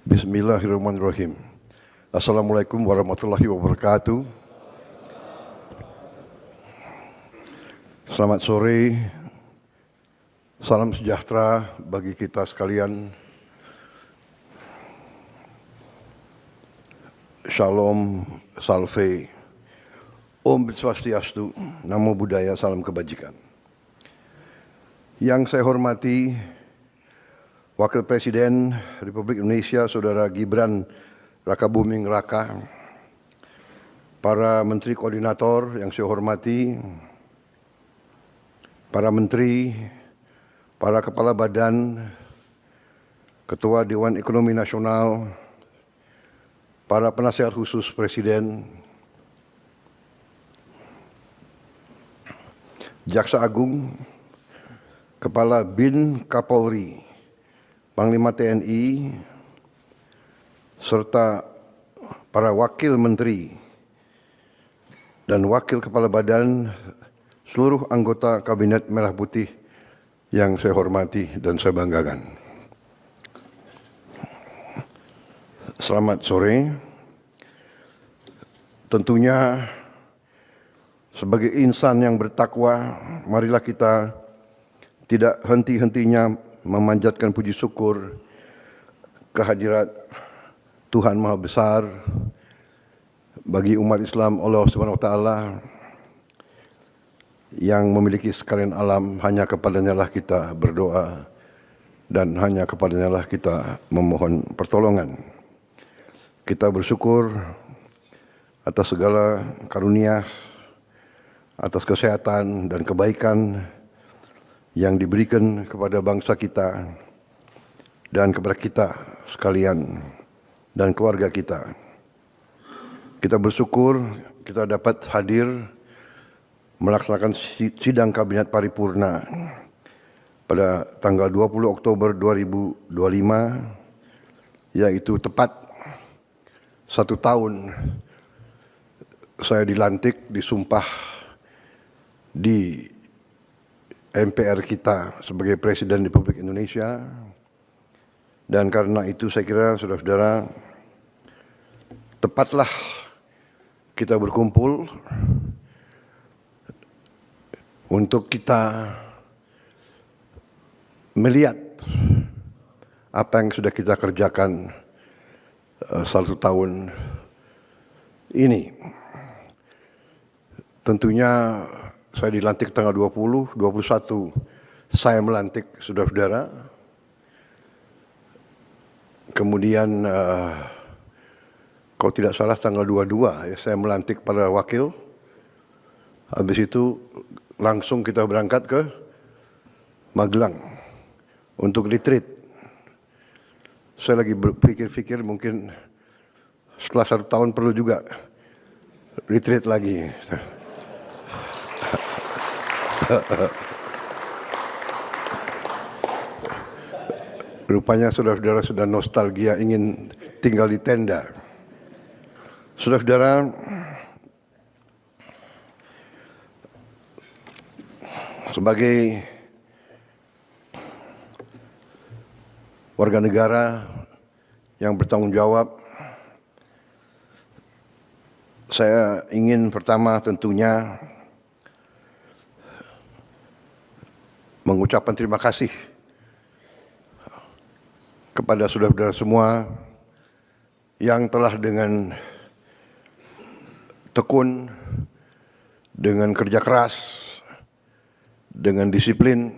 Bismillahirrahmanirrahim. Assalamualaikum warahmatullahi wabarakatuh. Selamat sore, salam sejahtera bagi kita sekalian. Shalom, salve, Om Swastiastu, Namo Buddhaya, salam kebajikan. Yang saya hormati Wakil Presiden Republik Indonesia, Saudara Gibran Rakabuming Raka, para Menteri Koordinator yang saya hormati, para Menteri, para Kepala Badan, Ketua Dewan Ekonomi Nasional, para Penasihat Khusus Presiden, Jaksa Agung, Kepala BIN Kapolri, Panglima TNI, serta para Wakil Menteri dan Wakil Kepala Badan, seluruh anggota Kabinet Merah Putih yang saya hormati dan saya banggakan. Selamat sore. Tentunya sebagai insan yang bertakwa, marilah kita tidak henti-hentinya memanjatkan puji syukur kehadirat Tuhan Maha Besar bagi umat Islam, Allah Subhanahu wa taala yang memiliki sekalian alam. Hanya kepadanya lah kita berdoa dan hanya kepadanya lah kita memohon pertolongan. Kita bersyukur atas segala karunia, atas kesehatan dan kebaikan yang diberikan kepada bangsa kita dan kepada kita sekalian dan keluarga kita. Kita bersyukur kita dapat hadir melaksanakan sidang Kabinet Paripurna pada tanggal 20 Oktober 2025, yaitu tepat 1 tahun saya dilantik, disumpah di MPR kita sebagai Presiden Republik Indonesia. Dan karena itu saya kira saudara-saudara, tepatlah kita berkumpul untuk kita melihat apa yang sudah kita kerjakan 1 tahun ini. Tentunya saya dilantik tanggal 20, 21 saya melantik saudara-saudara. Kemudian kalau tidak salah tanggal 22 ya, saya melantik para wakil. Habis itu langsung kita berangkat ke Magelang untuk retreat. Saya lagi berpikir-pikir mungkin setelah 1 tahun perlu juga retreat lagi. Rupanya saudara-saudara sudah nostalgia ingin tinggal di tenda. Saudara-saudara, sebagai warga negara yang bertanggung jawab, saya ingin pertama tentunya mengucapkan terima kasih kepada saudara-saudara semua yang telah dengan tekun, dengan kerja keras, dengan disiplin,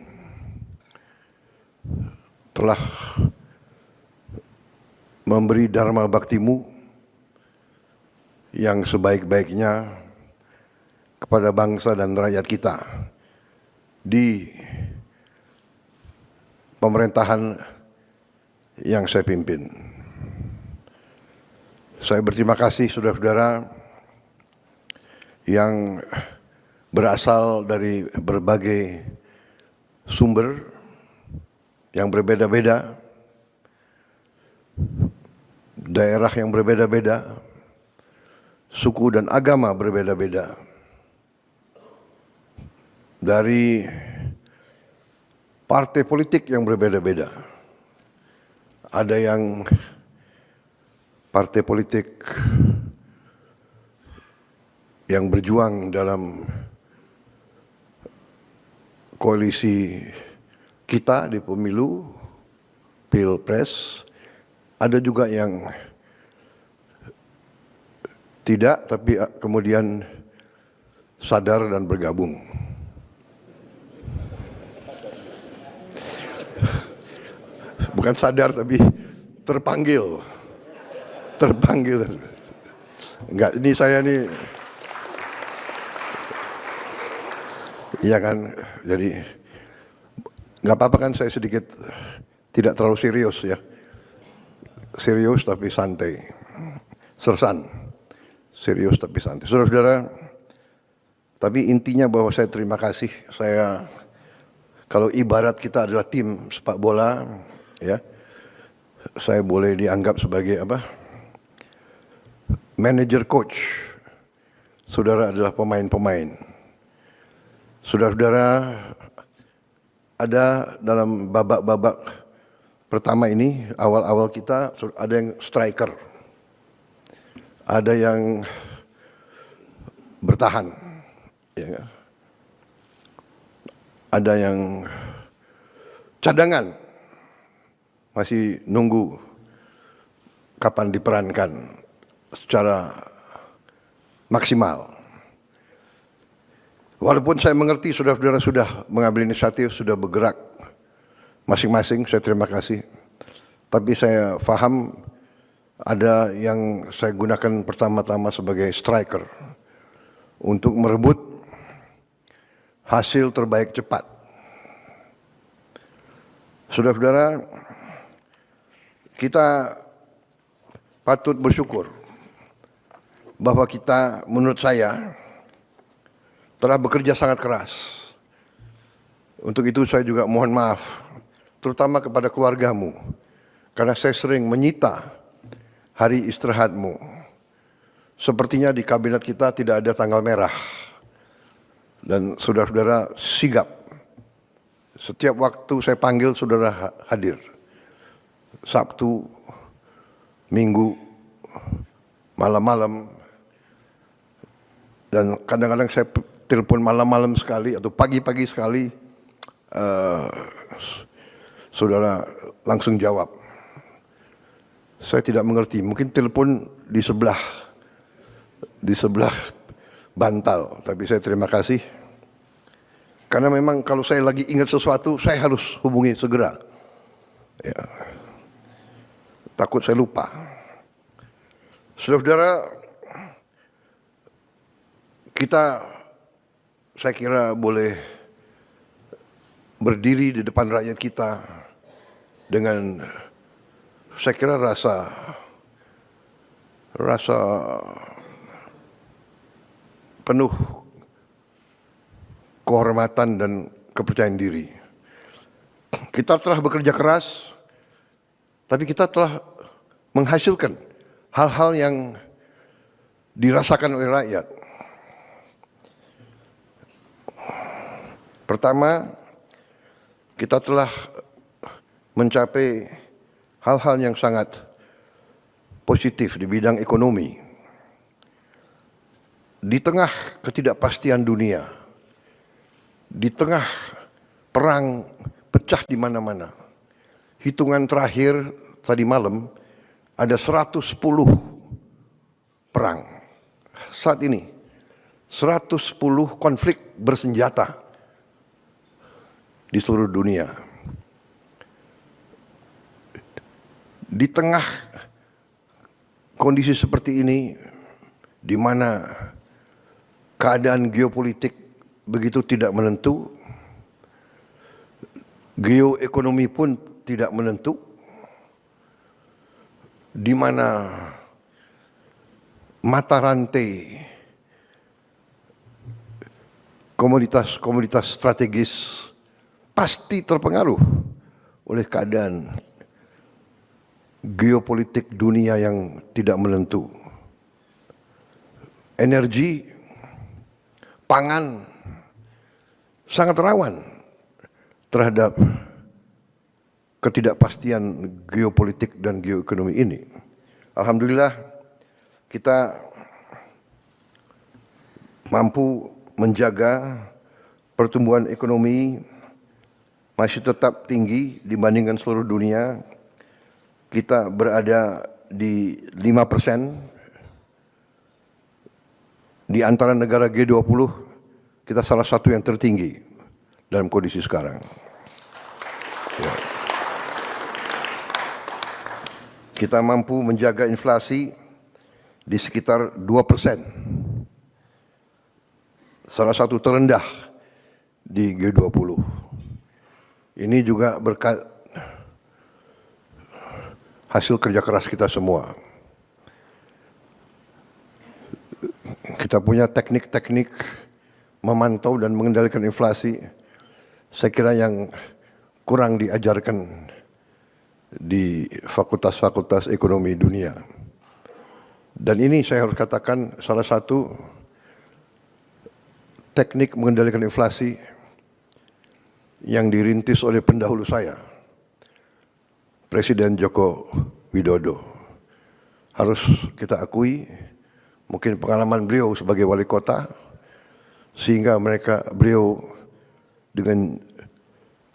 telah memberi dharma baktimu yang sebaik-baiknya kepada bangsa dan rakyat kita di pemerintahan yang saya pimpin. Saya berterima kasih saudara-saudara yang berasal dari berbagai sumber yang berbeda-beda, daerah yang berbeda-beda, suku dan agama berbeda-beda, dari partai politik yang berbeda-beda. Ada yang partai politik yang berjuang dalam koalisi kita di pemilu, Pilpres, ada juga yang tidak, tapi kemudian sadar dan bergabung. Bukan sadar, tapi terpanggil. Enggak, ini saya nih, iya kan, jadi nggak apa-apa kan saya sedikit tidak terlalu serius ya. Serius tapi santai. Sersan. Serius tapi santai. Saudara-saudara, tapi intinya bahwa saya terima kasih. Saya, kalau ibarat kita adalah tim sepak bola, ya, saya boleh dianggap sebagai apa? Manager coach. Saudara adalah pemain-pemain. Saudara-saudara, ada dalam babak-babak pertama ini, awal-awal kita ada yang striker, ada yang bertahan, ya, ada yang cadangan, masih nunggu kapan diperankan secara maksimal. Walaupun saya mengerti saudara-saudara sudah mengambil inisiatif, sudah bergerak masing-masing, saya terima kasih. Tapi saya faham ada yang saya gunakan pertama-tama sebagai striker untuk merebut hasil terbaik cepat. Saudara-saudara, kita patut bersyukur bahwa kita, menurut saya, telah bekerja sangat keras. Untuk itu saya juga mohon maaf, terutama kepada keluargamu, karena saya sering menyita hari istirahatmu. Sepertinya di kabinet kita tidak ada tanggal merah. Dan saudara-saudara sigap. Setiap waktu saya panggil, saudara hadir. Sabtu, Minggu, malam-malam. Dan kadang-kadang saya telepon malam-malam sekali atau pagi-pagi sekali, saudara langsung jawab. Saya tidak mengerti, mungkin telepon di sebelah bantal, tapi saya terima kasih. Karena memang kalau saya lagi ingat sesuatu, saya harus hubungi segera. Ya. Takut saya lupa. Saudara-saudara, kita, saya kira, boleh berdiri di depan rakyat kita dengan, saya kira, rasa penuh kehormatan dan kepercayaan diri. Kita telah bekerja keras, tapi kita telah menghasilkan hal-hal yang dirasakan oleh rakyat. Pertama, kita telah mencapai hal-hal yang sangat positif di bidang ekonomi. Di tengah ketidakpastian dunia, di tengah perang pecah di mana-mana, hitungan terakhir tadi malam ada 110 perang. Saat ini 110 konflik bersenjata di seluruh dunia. Di tengah kondisi seperti ini, di mana keadaan geopolitik begitu tidak menentu, geoekonomi pun tidak menentu, di mana mata rantai komoditas strategis pasti terpengaruh oleh keadaan geopolitik dunia yang tidak menentu. Energi, pangan sangat rawan terhadap ketidakpastian geopolitik dan geoekonomi ini. Alhamdulillah kita mampu menjaga pertumbuhan ekonomi masih tetap tinggi dibandingkan seluruh dunia. Kita berada di 5%. Di antara negara G20, kita salah satu yang tertinggi dalam kondisi sekarang. Ya. Kita mampu menjaga inflasi di sekitar 2%. Salah satu terendah di G20. Ini juga berkat hasil kerja keras kita semua. Kita punya teknik-teknik memantau dan mengendalikan inflasi, saya kira yang kurang diajarkan di fakultas-fakultas ekonomi dunia. Dan ini saya harus katakan salah satu teknik mengendalikan inflasi yang dirintis oleh pendahulu saya, Presiden Joko Widodo. Harus kita akui, mungkin pengalaman beliau sebagai wali kota, sehingga beliau dengan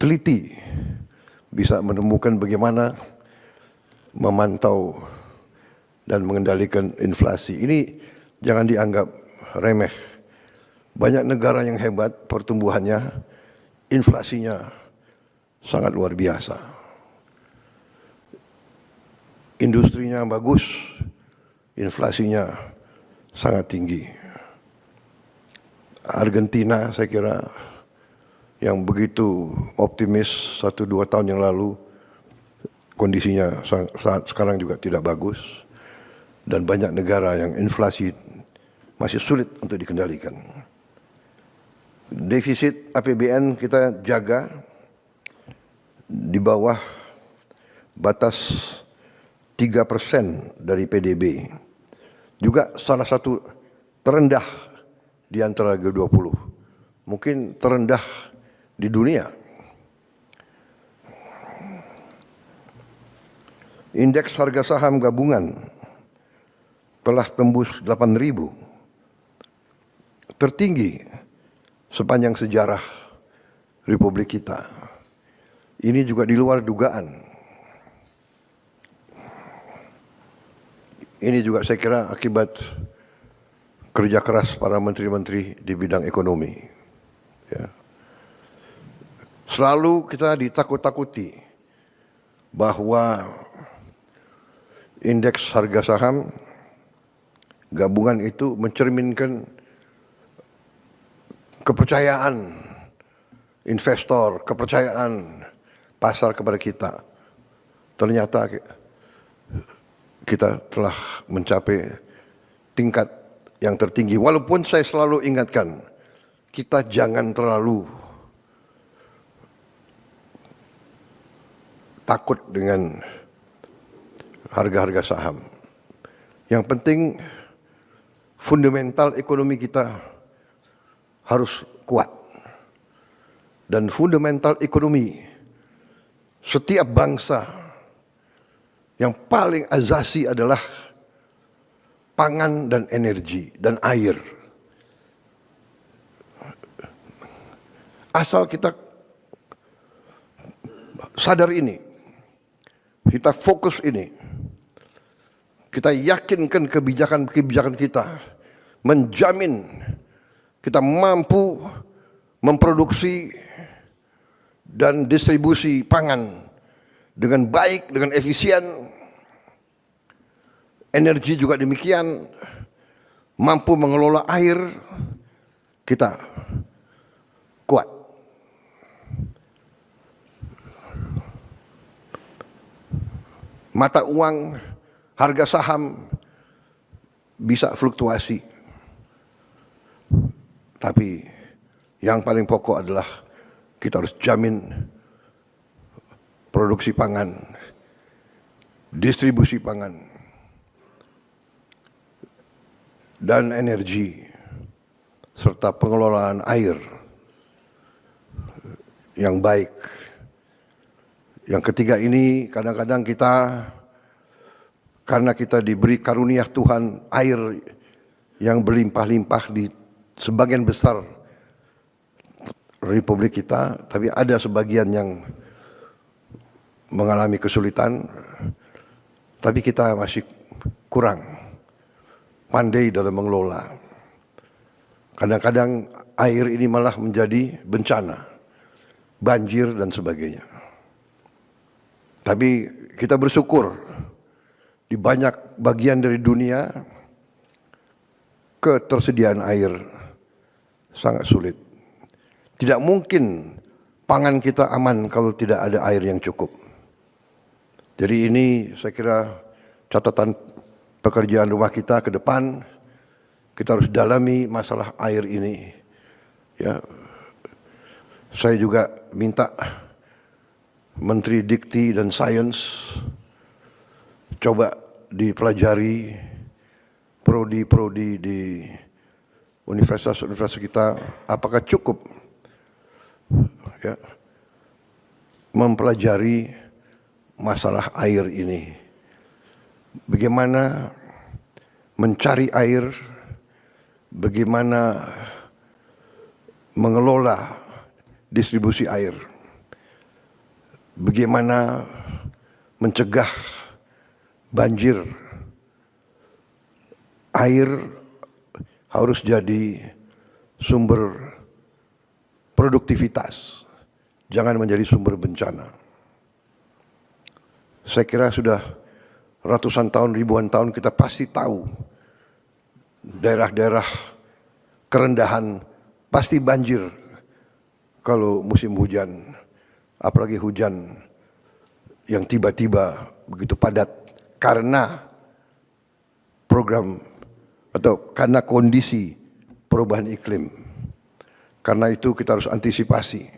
teliti bisa menemukan bagaimana memantau dan mengendalikan inflasi. Ini jangan dianggap remeh. Banyak negara yang hebat pertumbuhannya, inflasinya sangat luar biasa. Industrinya bagus, inflasinya sangat tinggi. Argentina saya kira yang begitu optimis 1-2 tahun yang lalu, kondisinya sekarang juga tidak bagus. Dan banyak negara yang inflasi masih sulit untuk dikendalikan. Defisit APBN kita jaga di bawah batas 3% dari PDB. Juga salah satu terendah di antara G20. Mungkin terendah di dunia. Indeks harga saham gabungan telah tembus 8.000. Tertinggi sepanjang sejarah Republik kita. Ini juga di luar dugaan. Ini juga saya kira akibat kerja keras para menteri-menteri di bidang ekonomi. Ya. Selalu kita ditakut-takuti bahwa indeks harga saham gabungan itu mencerminkan kepercayaan investor, kepercayaan pasar kepada kita. Ternyata kita telah mencapai tingkat yang tertinggi. Walaupun saya selalu ingatkan, kita jangan terlalu takut dengan harga-harga saham. Yang penting fundamental ekonomi kita harus kuat. Dan fundamental ekonomi setiap bangsa yang paling azasi adalah pangan dan energi dan air. Asal kita sadar ini, kita fokus ini, kita yakinkan kebijakan-kebijakan kita menjamin kita mampu memproduksi dan distribusi pangan dengan baik, dengan efisien. Energi juga demikian. Mampu mengelola air, kita kuat. Mata uang, harga saham bisa fluktuasi. Tapi yang paling pokok adalah kita harus jamin produksi pangan, distribusi pangan, dan energi, serta pengelolaan air yang baik. Yang ketiga ini kadang-kadang kita karena kita diberi karunia Tuhan air yang berlimpah-limpah di sebagian besar Republik kita, tapi ada sebagian yang mengalami kesulitan, tapi kita masih kurang pandai dalam mengelola. Kadang-kadang air ini malah menjadi bencana, banjir dan sebagainya. Tapi kita bersyukur di banyak bagian dari dunia ketersediaan air sangat sulit. Tidak mungkin pangan kita aman kalau tidak ada air yang cukup. Jadi ini saya kira catatan pekerjaan rumah kita ke depan. Kita harus dalami masalah air ini. Ya, saya juga minta Menteri Dikti dan Sains coba dipelajari prodi-prodi di universitas-universitas kita, apakah cukup ya, mempelajari masalah air ini. Bagaimana mencari air, bagaimana mengelola distribusi air, bagaimana mencegah banjir. Air harus jadi sumber produktivitas, jangan menjadi sumber bencana. Saya kira sudah ratusan tahun, ribuan tahun kita pasti tahu daerah-daerah kerendahan pasti banjir kalau musim hujan, apalagi hujan yang tiba-tiba begitu padat karena program atau karena kondisi perubahan iklim. Karena itu kita harus antisipasi.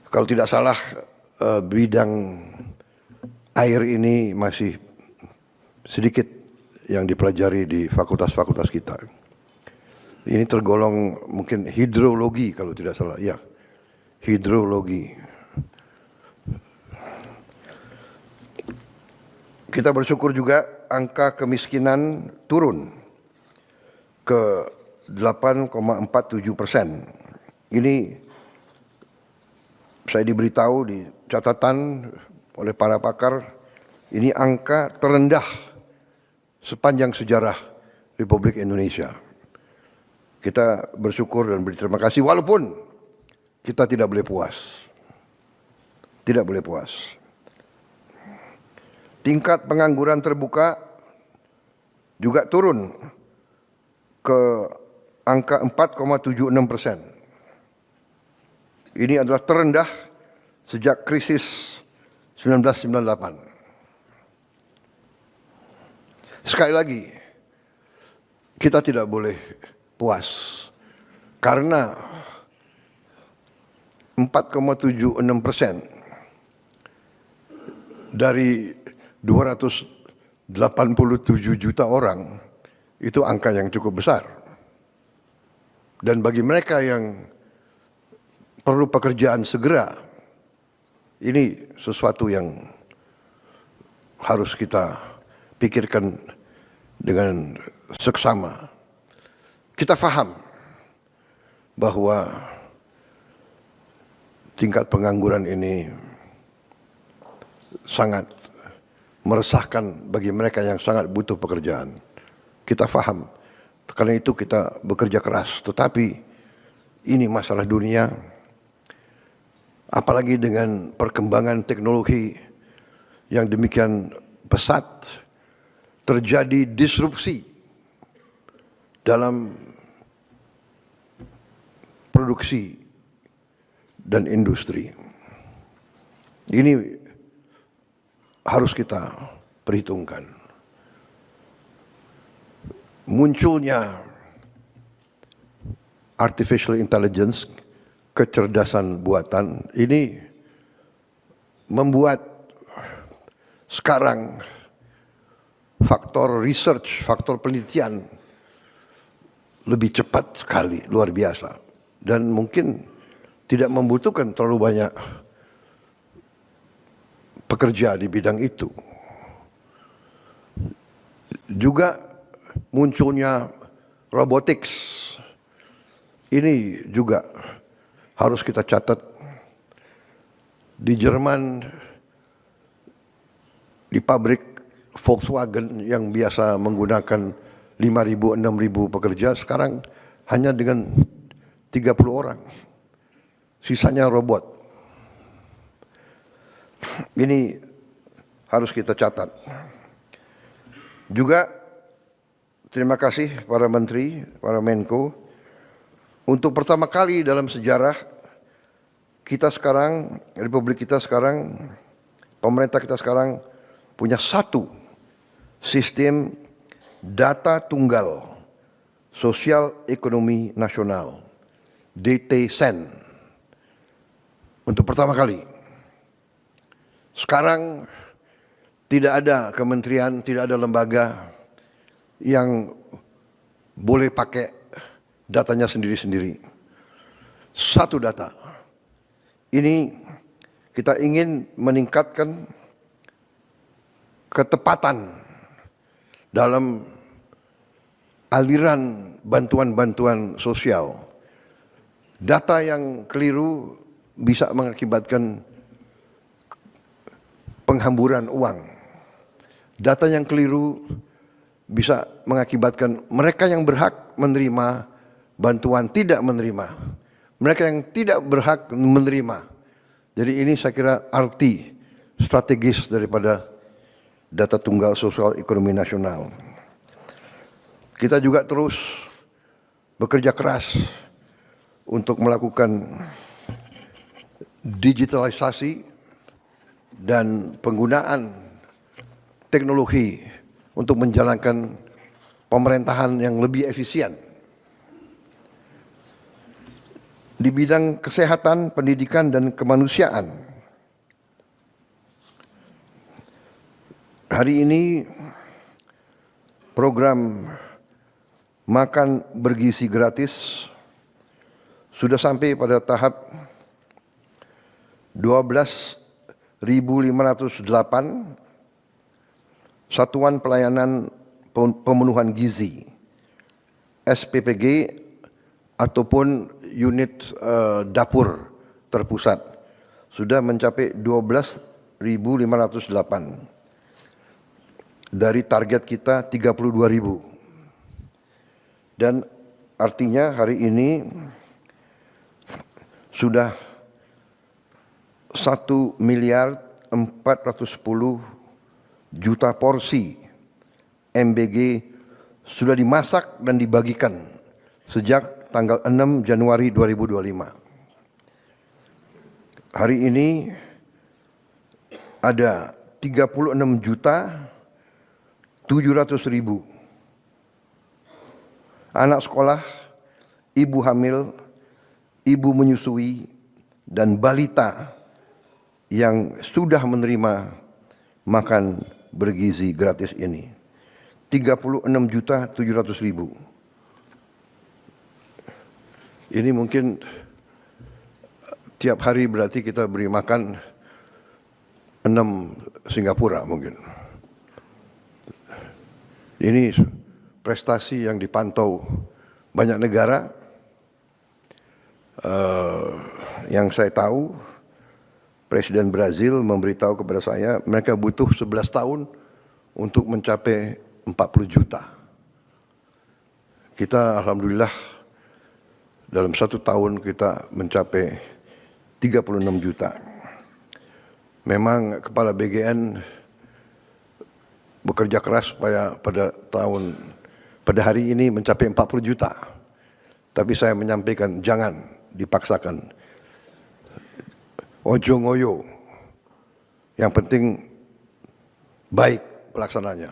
Kalau tidak salah bidang air ini masih sedikit yang dipelajari di fakultas-fakultas kita. Ini tergolong mungkin hidrologi kalau tidak salah. Ya, hidrologi. Kita bersyukur juga angka kemiskinan turun ke 8,47%. Ini saya diberitahu di catatan oleh para pakar, ini angka terendah sepanjang sejarah Republik Indonesia. Kita bersyukur dan berterima kasih walaupun kita tidak boleh puas. Tidak boleh puas. Tingkat pengangguran terbuka juga turun ke angka 4,76%. Ini adalah terendah sejak krisis 1998. Sekali lagi, kita tidak boleh puas karena 4,76% dari 287 juta orang itu angka yang cukup besar. Dan bagi mereka yang perlu pekerjaan segera, ini sesuatu yang harus kita pikirkan dengan seksama. Kita paham bahwa tingkat pengangguran ini sangat meresahkan bagi mereka yang sangat butuh pekerjaan. Kita paham, karena itu kita bekerja keras. Tetapi ini masalah dunia, apalagi dengan perkembangan teknologi yang demikian pesat, terjadi disrupsi dalam produksi dan industri. Ini harus kita perhitungkan. Munculnya artificial intelligence, kecerdasan buatan, ini membuat sekarang faktor research, faktor penelitian lebih cepat sekali, luar biasa. Dan mungkin tidak membutuhkan terlalu banyak pekerja di bidang itu. Juga munculnya robotics, ini juga harus kita catat. Di Jerman, di pabrik Volkswagen yang biasa menggunakan 5.000, 6.000 pekerja, sekarang hanya dengan 30 orang. Sisanya robot. Ini harus kita catat. Juga terima kasih para menteri, para Menko. Untuk pertama kali dalam sejarah kita sekarang, Republik kita sekarang, pemerintah kita sekarang punya satu sistem data tunggal sosial ekonomi nasional, DTSEN, untuk pertama kali. Sekarang tidak ada kementerian, tidak ada lembaga yang boleh pakai datanya sendiri-sendiri. Satu data. Ini kita ingin meningkatkan ketepatan dalam aliran bantuan-bantuan sosial. Data yang keliru bisa mengakibatkan penghamburan uang. Data yang keliru bisa mengakibatkan mereka yang berhak menerima bantuan tidak menerima. Mereka yang tidak berhak menerima. Jadi ini saya kira arti strategis daripada data tunggal sosial ekonomi nasional. Kita juga terus bekerja keras untuk melakukan digitalisasi dan penggunaan teknologi untuk menjalankan pemerintahan yang lebih efisien. Di bidang kesehatan, pendidikan, dan kemanusiaan, hari ini program makan bergizi gratis sudah sampai pada tahap 12.508 satuan pelayanan pemenuhan gizi SPPG ataupun unit dapur terpusat sudah mencapai 12.508 dari target kita 32.000, dan artinya hari ini sudah 1.410.000.000 porsi MBG sudah dimasak dan dibagikan sejak tanggal 6 Januari 2025. Hari ini ada 36.700.000 anak sekolah, ibu hamil, ibu menyusui, dan balita yang sudah menerima makan bergizi gratis ini. 36.700.000. Ini mungkin tiap hari berarti kita beri makan 6 Singapura mungkin. Ini prestasi yang dipantau banyak negara. Yang saya tahu, Presiden Brazil memberitahu kepada saya mereka butuh 11 tahun untuk mencapai 40 juta. Kita alhamdulillah dalam 1 tahun kita mencapai 36 juta. Memang Kepala BGN bekerja keras supaya pada hari ini mencapai 40 juta. Tapi saya menyampaikan jangan dipaksakan. Ojo ngoyo. Yang penting baik pelaksananya.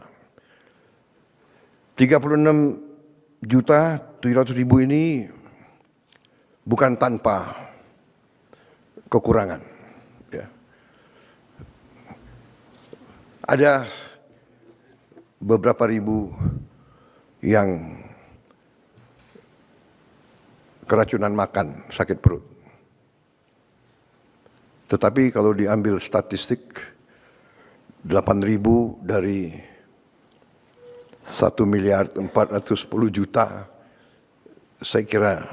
36.700.000 ini bukan tanpa kekurangan. Ya. Ada beberapa ribu yang keracunan makan, sakit perut. Tetapi kalau diambil statistik, 8.000 dari 1.410.000.000 saya kira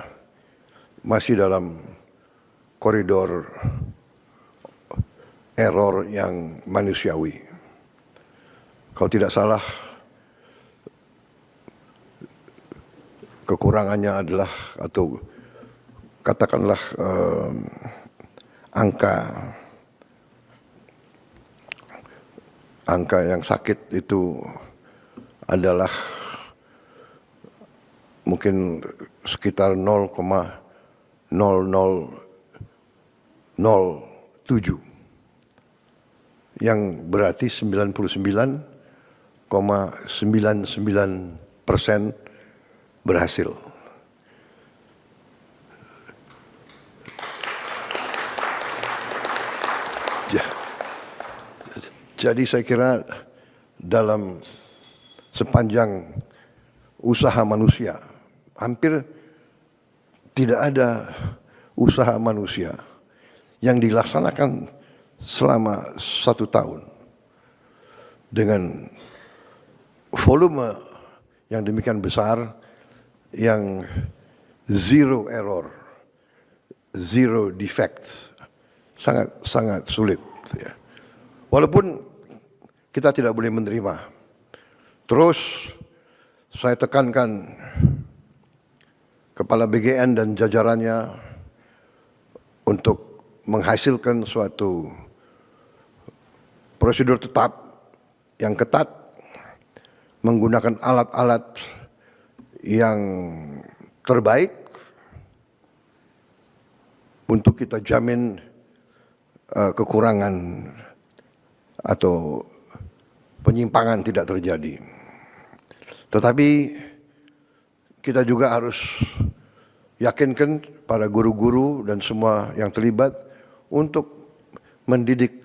masih dalam koridor error yang manusiawi. Kalau tidak salah, kekurangannya adalah, atau katakanlah angka yang sakit itu adalah mungkin sekitar 0,0007, yang berarti 99,99% berhasil. Jadi saya kira dalam sepanjang usaha manusia, hampir tidak ada usaha manusia yang dilaksanakan selama 1 tahun dengan volume yang demikian besar, yang zero error, zero defect, sangat sulit. Ya. Walaupun kita tidak boleh menerima. Terus saya tekankan Kepala BGN dan jajarannya untuk menghasilkan suatu prosedur tetap yang ketat, menggunakan alat-alat yang terbaik untuk kita jamin kekurangan atau penyimpangan tidak terjadi. Tetapi kita juga harus yakinkan para guru-guru dan semua yang terlibat untuk mendidik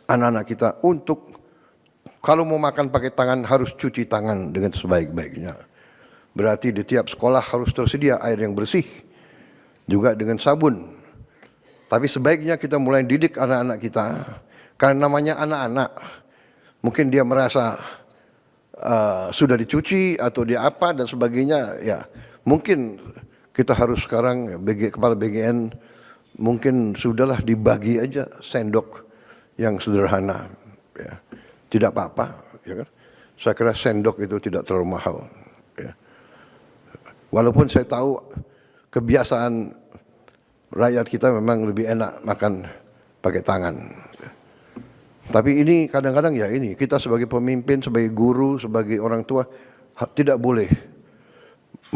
anak-anak kita untuk kalau mau makan pakai tangan harus cuci tangan dengan sebaik-baiknya. Berarti di tiap sekolah harus tersedia air yang bersih, juga dengan sabun. Tapi sebaiknya kita mulai didik anak-anak kita, karena namanya anak-anak, mungkin dia merasa sudah dicuci atau dia apa dan sebagainya, ya mungkin kita harus sekarang Kepala BGN mungkin sudahlah dibagi aja sendok yang sederhana, ya. Tidak apa-apa, ya kan? Saya kira sendok itu tidak terlalu mahal. Ya. Walaupun saya tahu kebiasaan rakyat kita memang lebih enak makan pakai tangan. Tapi ini kadang-kadang ya ini, kita sebagai pemimpin, sebagai guru, sebagai orang tua tidak boleh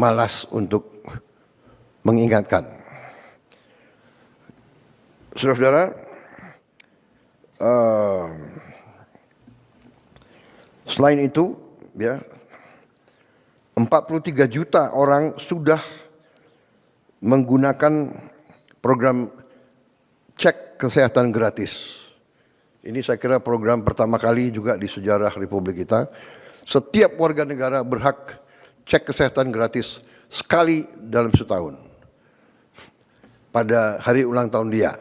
malas untuk mengingatkan. Saudara-saudara, selain itu, ya, 43 juta orang sudah menggunakan program cek kesehatan gratis. Ini saya kira program pertama kali juga di sejarah Republik kita. Setiap warga negara berhak cek kesehatan gratis sekali dalam setahun pada hari ulang tahun dia.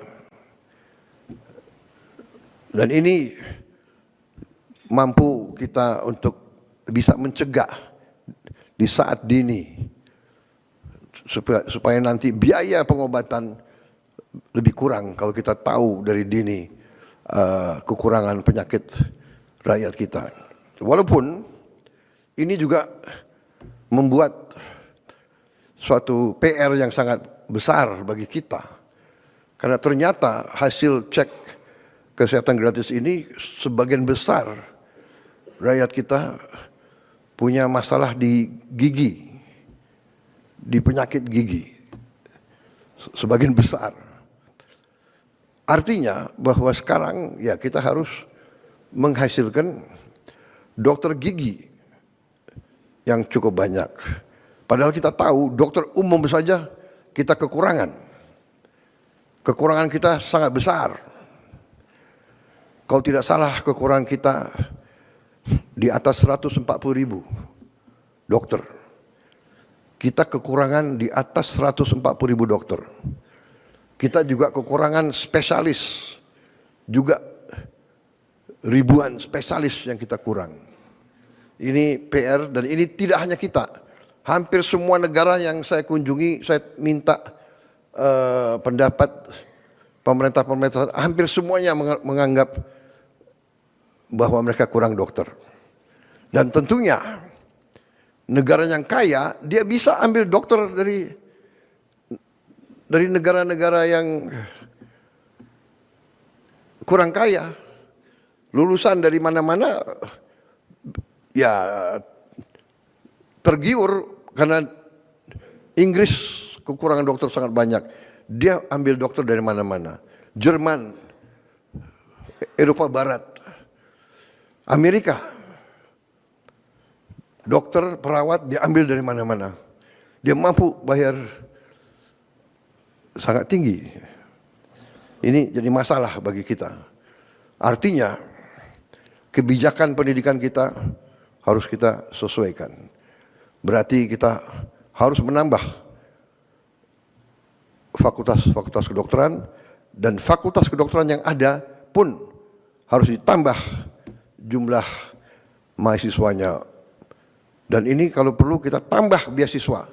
Dan ini mampu kita untuk bisa mencegah di saat dini supaya nanti biaya pengobatan lebih kurang kalau kita tahu dari dini kekurangan penyakit rakyat kita. Walaupun ini juga membuat suatu PR yang sangat besar bagi kita, karena ternyata hasil cek kesehatan gratis ini sebagian besar rakyat kita punya masalah di gigi, di penyakit gigi, sebagian besar. Artinya bahwa sekarang ya kita harus menghasilkan dokter gigi yang cukup banyak. Padahal kita tahu dokter umum saja kita kekurangan. Kekurangan kita sangat besar. Kalau tidak salah kekurangan kita di atas 140.000 dokter. Kita kekurangan di atas 140.000 dokter. Kita juga kekurangan spesialis, juga ribuan spesialis yang kita kurang. Ini PR dan ini tidak hanya kita. Hampir semua negara yang saya kunjungi, saya minta pendapat pemerintah-pemerintah, hampir semuanya menganggap bahwa mereka kurang dokter. Dan tentunya negara yang kaya, dia bisa ambil dokter dari negara-negara yang kurang kaya. Lulusan dari mana-mana ya tergiur karena Inggris kekurangan dokter sangat banyak. Dia ambil dokter dari mana-mana. Jerman, Eropa Barat, Amerika. Dokter, perawat dia ambil dari mana-mana. Dia mampu bayar sangat tinggi. Ini jadi masalah bagi kita. Artinya kebijakan pendidikan kita harus kita sesuaikan. Berarti kita harus menambah fakultas-fakultas kedokteran, dan fakultas kedokteran yang ada pun harus ditambah jumlah mahasiswanya. Dan ini kalau perlu kita tambah beasiswa.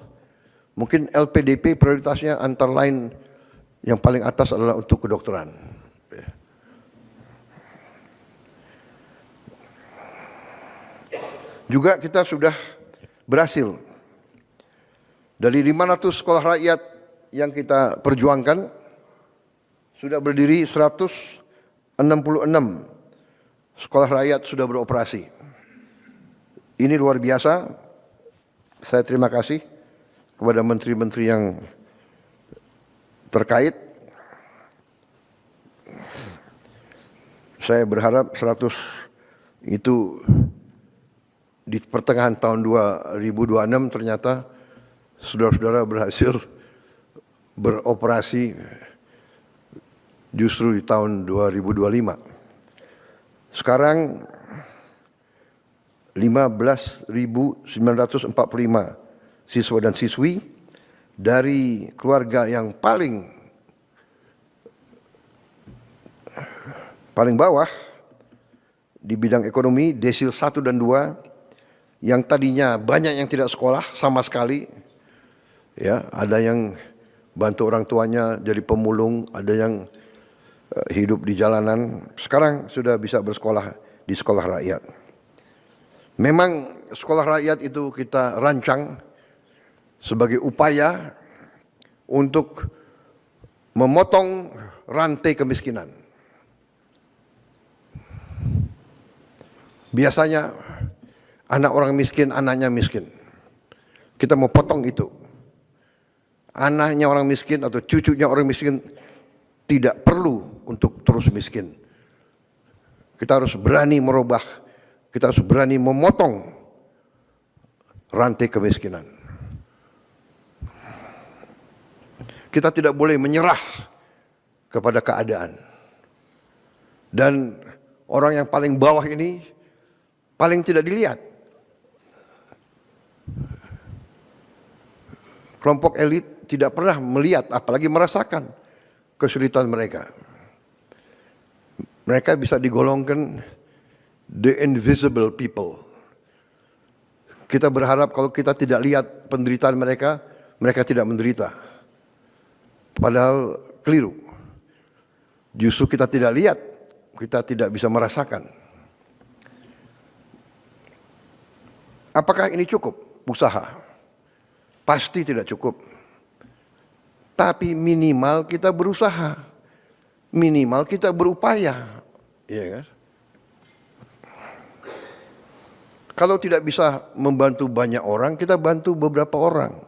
Mungkin LPDP prioritasnya antara lain yang paling atas adalah untuk kedokteran. Juga kita sudah berhasil dari 500 sekolah rakyat yang kita perjuangkan, sudah berdiri 166 sekolah rakyat sudah beroperasi. Ini luar biasa. Saya terima kasih kepada menteri-menteri yang terkait. Saya berharap 100 itu di pertengahan tahun 2026 ternyata saudara-saudara berhasil beroperasi justru di tahun 2025. Sekarang 15.945 siswa dan siswi dari keluarga yang paling bawah di bidang ekonomi, desil 1 dan 2, yang tadinya banyak yang tidak sekolah sama sekali, ya, ada yang bantu orang tuanya jadi pemulung, ada yang hidup di jalanan, sekarang sudah bisa bersekolah di sekolah rakyat. Memang sekolah rakyat itu kita rancang sebagai upaya untuk memotong rantai kemiskinan. Biasanya anak orang miskin, anaknya miskin. Kita mau potong itu. Anaknya orang miskin atau cucunya orang miskin tidak perlu untuk terus miskin. Kita harus berani merubah. Kita harus berani memotong rantai kemiskinan. Kita tidak boleh menyerah kepada keadaan. Dan orang yang paling bawah ini paling tidak dilihat. Kelompok elit tidak pernah melihat, apalagi merasakan kesulitan mereka. Mereka bisa digolongkan the invisible people. Kita berharap kalau kita tidak lihat penderitaan mereka, mereka tidak menderita. Padahal keliru. Justru kita tidak lihat, kita tidak bisa merasakan. Apakah ini cukup usaha? Pasti tidak cukup. Tapi minimal kita berusaha. Minimal kita berupaya. Iya kan? Kalau tidak bisa membantu banyak orang, kita bantu beberapa orang.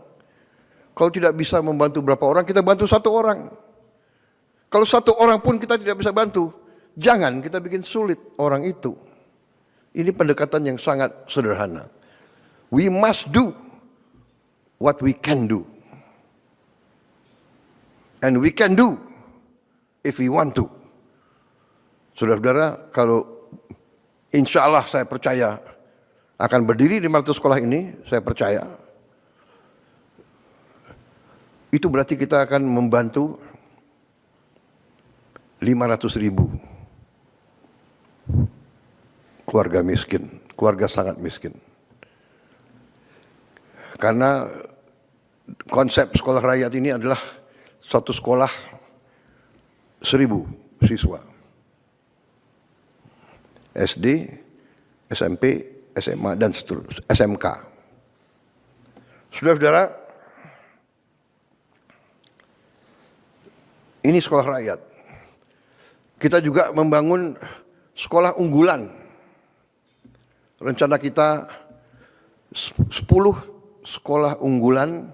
Kalau tidak bisa membantu beberapa orang, kita bantu satu orang. Kalau satu orang pun kita tidak bisa bantu, jangan kita bikin sulit orang itu. Ini pendekatan yang sangat sederhana. We must do what we can do. And we can do if we want to. Saudara-saudara, kalau insya Allah saya percaya akan berdiri 500 sekolah ini, saya percaya. Itu berarti kita akan membantu 500.000 keluarga miskin, keluarga sangat miskin. Karena konsep sekolah rakyat ini adalah satu sekolah 1.000 siswa. SD, SMP, SMA, dan seterusnya, SMK. Saudara-saudara, ini sekolah rakyat. Kita juga membangun sekolah unggulan. Rencana kita 10 sekolah unggulan,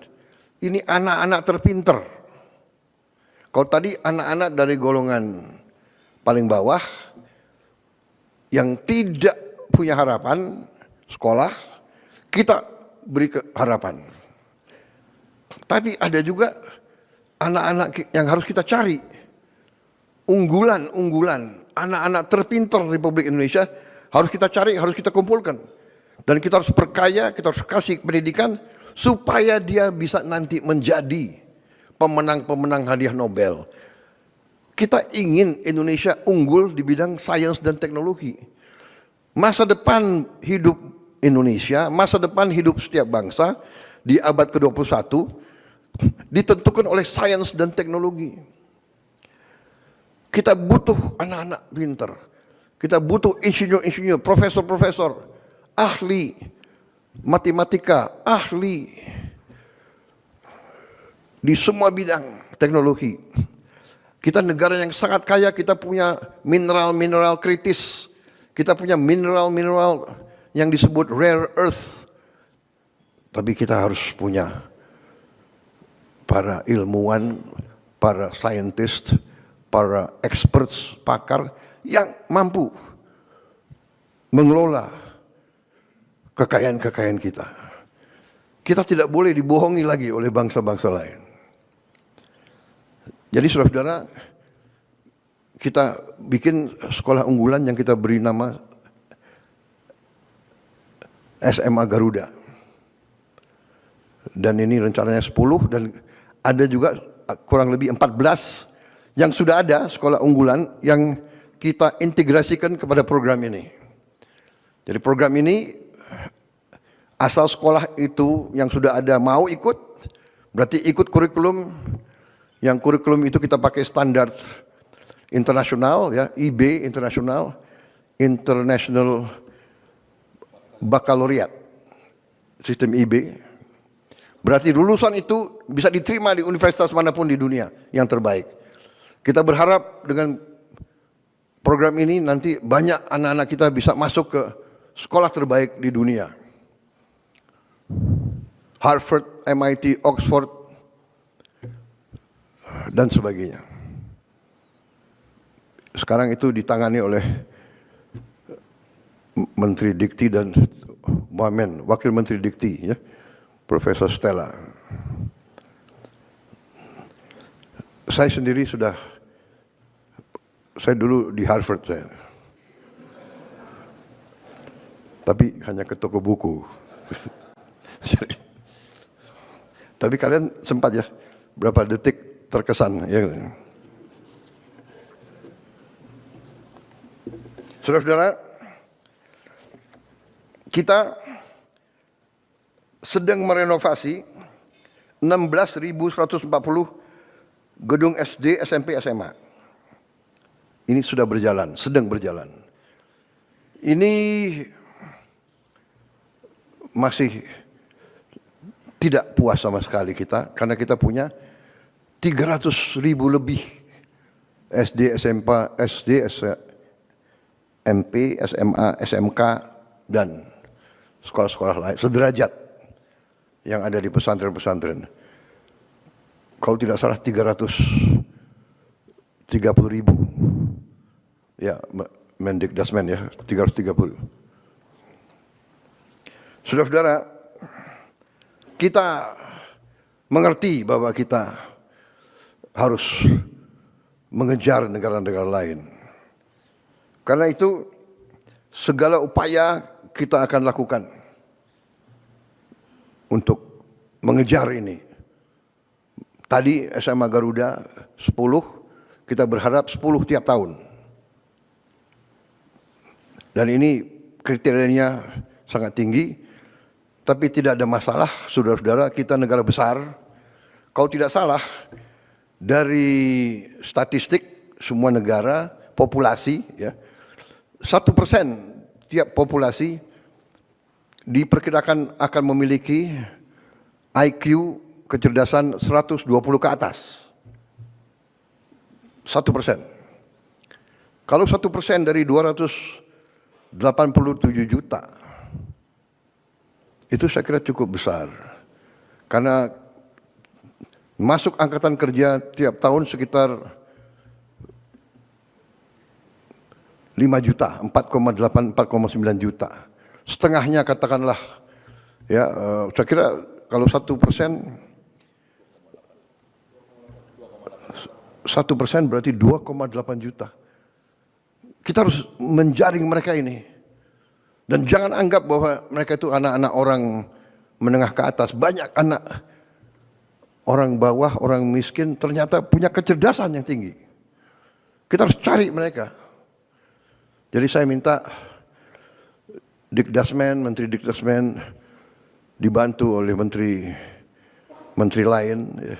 ini anak-anak terpinter. Kalau tadi anak-anak dari golongan paling bawah, yang tidak punya harapan sekolah, kita beri harapan. Tapi ada juga anak-anak yang harus kita cari. Unggulan, anak-anak terpintar Republik Indonesia harus kita cari, harus kita kumpulkan. Dan kita harus perkaya, kita harus kasih pendidikan supaya dia bisa nanti menjadi pemenang-pemenang hadiah Nobel. Kita ingin Indonesia unggul di bidang sains dan teknologi. Masa depan hidup Indonesia, masa depan hidup setiap bangsa di abad ke-21 ditentukan oleh sains dan teknologi. Kita butuh anak-anak pintar. Kita butuh insinyur-insinyur, profesor-profesor, ahli matematika, ahli di semua bidang teknologi. Kita negara yang sangat kaya, kita punya mineral-mineral kritis. Kita punya mineral-mineral yang disebut rare earth. Tapi kita harus punya para ilmuwan, para scientist, para experts, pakar yang mampu mengelola kekayaan-kekayaan kita. Kita tidak boleh dibohongi lagi oleh bangsa-bangsa lain. Jadi saudara-saudara, kita bikin sekolah unggulan yang kita beri nama SMA Garuda. Dan ini rencananya 10 dan ada juga kurang lebih 14 yang sudah ada sekolah unggulan yang kita integrasikan kepada program ini. Jadi program ini asal sekolah itu yang sudah ada mau ikut, berarti ikut kurikulum. Yang kurikulum itu kita pakai standar internasional, ya, IB internasional, International Baccalaureate, sistem IB. Berarti lulusan itu bisa diterima di universitas manapun di dunia yang terbaik. Kita berharap dengan program ini nanti banyak anak-anak kita bisa masuk ke sekolah terbaik di dunia. Harvard, MIT, Oxford, dan sebagainya. Sekarang itu ditangani oleh Menteri Dikti dan Wamen, Wakil Menteri Dikti, ya, Profesor Stella. Saya sendiri saya dulu di Harvard saya. Tapi hanya ke toko buku. Tapi kalian sempat ya, berapa detik terkesan, ya. Saudara-saudara, kita sedang merenovasi 16.140 gedung SD, SMP, SMA. Ini sudah berjalan, sedang berjalan. Ini masih tidak puas sama sekali kita, karena kita punya 300.000 lebih SD, SMP, SMA, SMK, dan sekolah-sekolah lain sederajat yang ada di pesantren-pesantren. Kalau tidak salah 330.000. Ya, Mendikdasmen ya, 330. Saudara-saudara, kita mengerti bahwa kita harus mengejar negara-negara lain. Karena itu segala upaya kita akan lakukan untuk mengejar ini. Tadi SMA Garuda 10, kita berharap 10 tiap tahun. Dan ini kriterianya sangat tinggi, tapi tidak ada masalah, saudara-saudara, kita negara besar. Kalau tidak salah, dari statistik semua negara, populasi, ya, 1% tiap populasi diperkirakan akan memiliki IQ kecerdasan 120 ke atas. 1%. Kalau 1% dari 287 juta, itu saya kira cukup besar. Karena masuk angkatan kerja tiap tahun sekitar 5 juta, 4,8, 4,9 juta. Setengahnya katakanlah, ya, saya kira kalau 1%, 1% berarti 2,8 juta. Kita harus menjaring mereka ini. Dan jangan anggap bahwa mereka itu anak-anak orang menengah ke atas. Banyak anak orang bawah, orang miskin ternyata punya kecerdasan yang tinggi. Kita harus cari mereka. Jadi saya minta Dikdasmen, Menteri Dikdasmen dibantu oleh menteri lain, ya.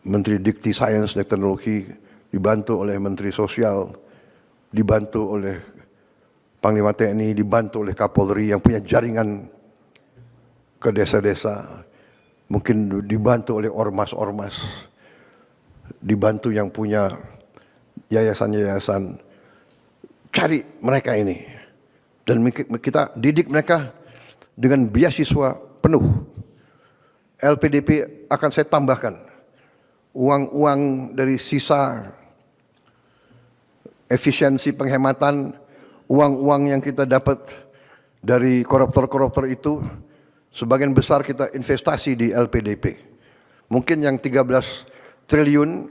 Menteri Dikti Sains dan Teknologi dibantu oleh Menteri Sosial, dibantu oleh Panglima TNI, dibantu oleh Kapolri yang punya jaringan ke desa-desa, mungkin dibantu oleh ormas-ormas, dibantu yang punya yayasan-yayasan. Cari mereka ini dan kita didik mereka dengan beasiswa penuh. LPDP akan saya tambahkan uang-uang dari sisa efisiensi penghematan, uang-uang yang kita dapat dari koruptor-koruptor itu, sebagian besar kita investasi di LPDP. Mungkin yang 13 triliun,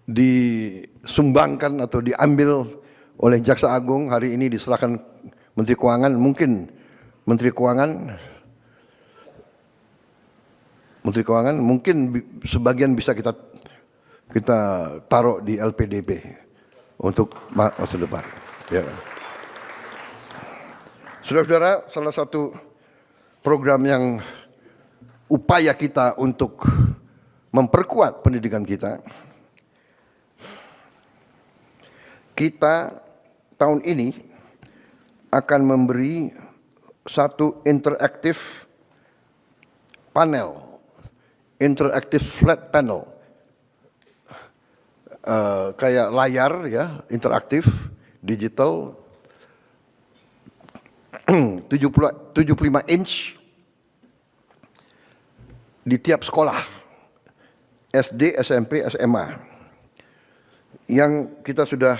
disumbangkan atau diambil oleh Jaksa Agung, hari ini diserahkan Menteri Keuangan, mungkin sebagian bisa kita taruh di LPDP untuk masa depan. Ya. Saudara-saudara, salah satu program yang upaya kita untuk memperkuat pendidikan kita tahun ini akan memberi satu interaktif panel, interaktif flat panel, kayak layar, ya, interaktif, digital, 75 inch di tiap sekolah, SD, SMP, SMA, yang kita sudah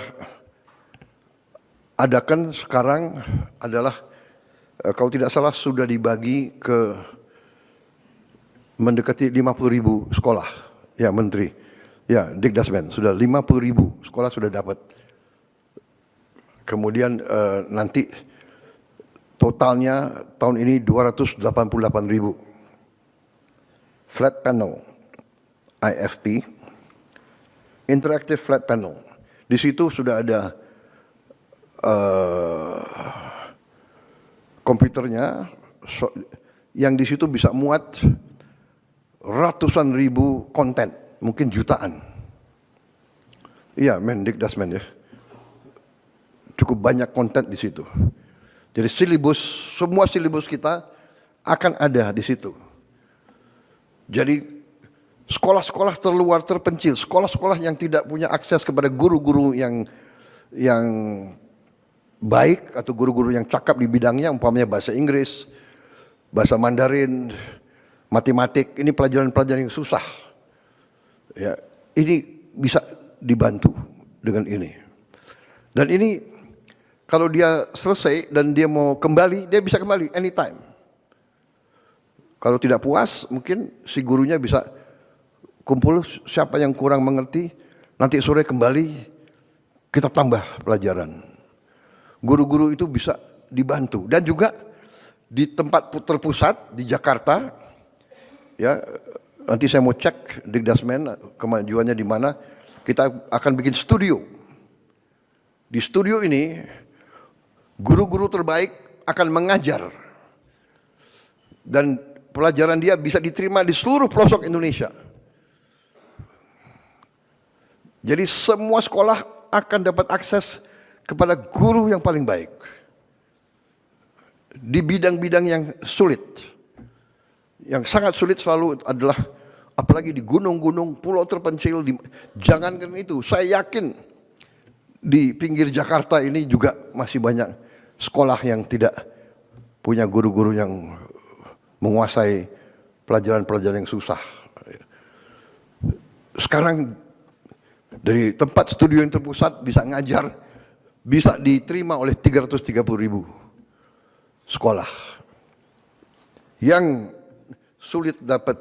adakan sekarang adalah, kalau tidak salah sudah dibagi ke mendekati 50.000 sekolah, ya Menteri, ya Dikdasmen, sudah 50.000 sekolah sudah dapat. Kemudian nanti totalnya tahun ini 288.000. Flat panel, IFP, interactive flat panel. Di situ sudah ada komputernya, yang di situ bisa muat ratusan ribu konten, mungkin jutaan. Iya, Dikdasmen, ya. Cukup banyak konten di situ. Jadi semua silibus kita akan ada di situ. Jadi sekolah-sekolah terluar terpencil, sekolah-sekolah yang tidak punya akses kepada guru-guru yang baik atau guru-guru yang cakap di bidangnya, umpamanya bahasa Inggris, bahasa Mandarin, matematik, ini pelajaran-pelajaran yang susah. Ya, ini bisa dibantu dengan ini. Dan ini kalau dia selesai dan dia mau kembali, dia bisa kembali anytime. Kalau tidak puas, mungkin si gurunya bisa kumpul siapa yang kurang mengerti, nanti sore kembali kita tambah pelajaran. Guru-guru itu bisa dibantu. Dan juga di tempat terpusat di Jakarta, ya, nanti saya mau cek Dikdasmen kemajuannya di mana. kita akan bikin studio. Di studio ini, guru-guru terbaik akan mengajar. Dan pelajaran dia bisa diterima di seluruh pelosok Indonesia. Jadi semua sekolah akan dapat akses kepada guru yang paling baik. Di bidang-bidang yang sulit. Yang sangat sulit selalu adalah, apalagi di gunung-gunung, pulau terpencil, jangankan itu, saya yakin di pinggir Jakarta ini juga masih banyak sekolah yang tidak punya guru-guru yang menguasai pelajaran-pelajaran yang susah. Sekarang dari tempat studio yang terpusat bisa ngajar, bisa diterima oleh 330.000 sekolah. Yang sulit dapat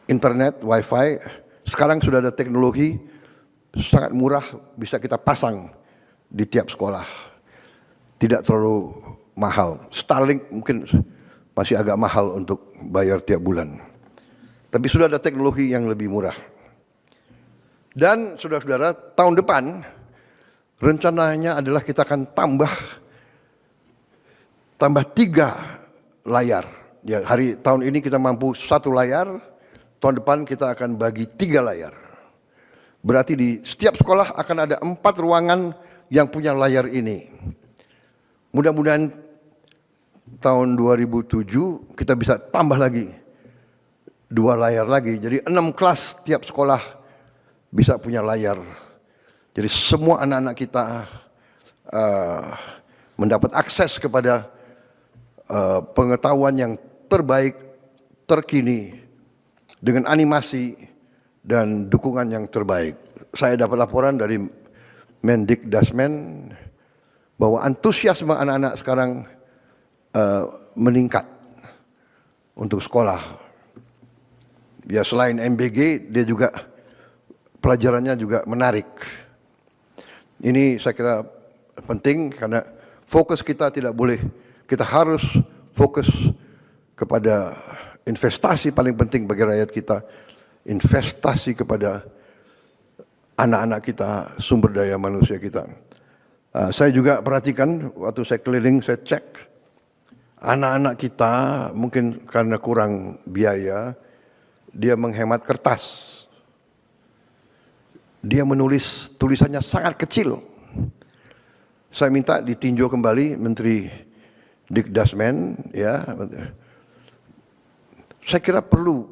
internet, wifi, sekarang sudah ada teknologi sangat murah, bisa kita pasang di tiap sekolah. Tidak terlalu mahal. Starlink mungkin masih agak mahal untuk bayar tiap bulan. Tapi sudah ada teknologi yang lebih murah. Dan saudara-saudara, tahun depan rencananya adalah kita akan tambah 3 layar. Ya, tahun ini kita mampu 1 layar, tahun depan kita akan bagi 3 layar. Berarti di setiap sekolah akan ada 4 ruangan yang punya layar ini. Mudah-mudahan tahun 2007 kita bisa tambah lagi 2 layar lagi. Jadi 6 kelas tiap sekolah bisa punya layar. Jadi semua anak-anak kita mendapat akses kepada pengetahuan yang terbaik, terkini, dengan animasi dan dukungan yang terbaik. Saya dapat laporan dari Mendikdasmen bahwa antusiasme anak-anak sekarang meningkat untuk sekolah. Ya, selain MBG, dia juga pelajarannya juga menarik. Ini saya kira penting karena fokus kita tidak boleh, kita harus fokus kepada investasi paling penting bagi rakyat kita, investasi kepada anak-anak kita, sumber daya manusia kita. Saya juga perhatikan waktu saya keliling, saya cek anak-anak kita mungkin karena kurang biaya, dia menghemat kertas. Dia menulis tulisannya sangat kecil. Saya minta ditinjau kembali Menteri Dikdasmen, ya. Saya kira perlu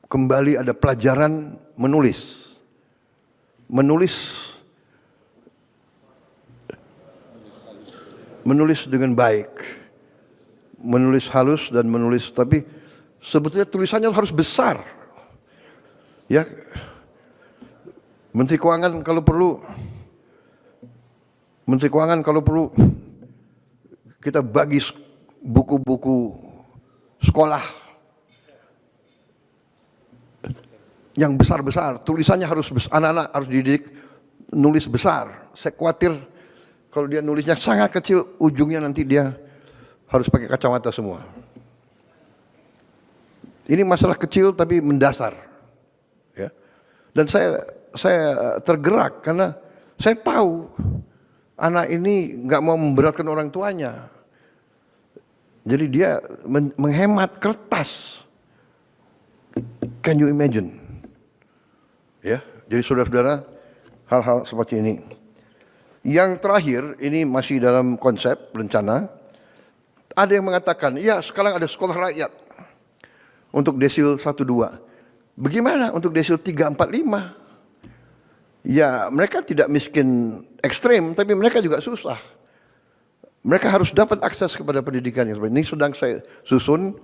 kembali ada pelajaran menulis. Menulis dengan baik, menulis halus dan menulis, tapi sebetulnya tulisannya harus besar. Ya, Menteri Keuangan kalau perlu kita bagi buku-buku sekolah yang besar-besar, tulisannya harus besar, anak-anak harus dididik nulis besar. Saya khawatir kalau dia nulisnya sangat kecil, ujungnya nanti dia harus pakai kacamata semua. Ini masalah kecil tapi mendasar, ya. Dan saya tergerak karena saya tahu anak ini nggak mau memberatkan orang tuanya. Jadi dia menghemat kertas. Can you imagine? Ya, jadi saudara-saudara, hal-hal seperti ini. Yang terakhir, ini masih dalam konsep rencana. Ada yang mengatakan, ya sekarang ada sekolah rakyat untuk desil 1-2. Bagaimana untuk desil 3-4-5? Ya, mereka tidak miskin ekstrim, tapi mereka juga susah. Mereka harus dapat akses kepada pendidikan yang seperti ini. Sedang saya susun,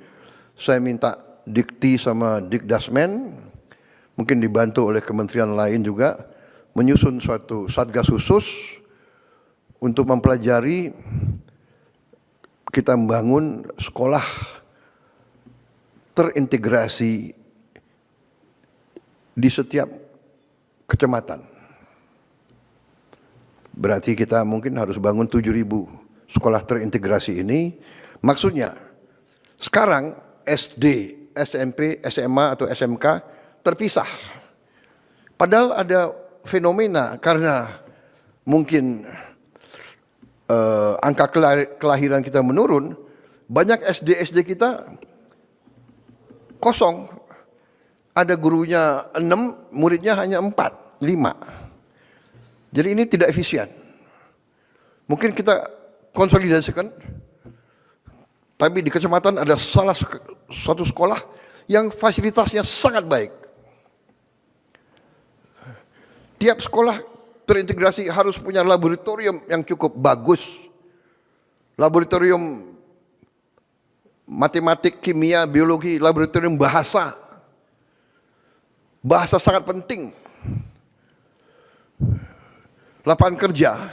saya minta Dikti sama Dikdasmen, mungkin dibantu oleh kementerian lain juga, menyusun suatu satgas khusus untuk mempelajari kita membangun sekolah terintegrasi di setiap kecamatan. Berarti kita mungkin harus bangun 7.000 sekolah terintegrasi ini. Maksudnya, sekarang SD SMP, SMA atau SMK terpisah. Padahal ada fenomena karena mungkin angka kelahiran kita menurun, banyak SD kita kosong. Ada gurunya 6, muridnya hanya 4, 5. Jadi ini tidak efisien. Mungkin kita konsolidasikan, tapi di kecamatan ada suatu sekolah yang fasilitasnya sangat baik. Tiap sekolah terintegrasi harus punya laboratorium yang cukup bagus. Laboratorium matematik, kimia, biologi, laboratorium bahasa. Bahasa sangat penting. Lapangan kerja.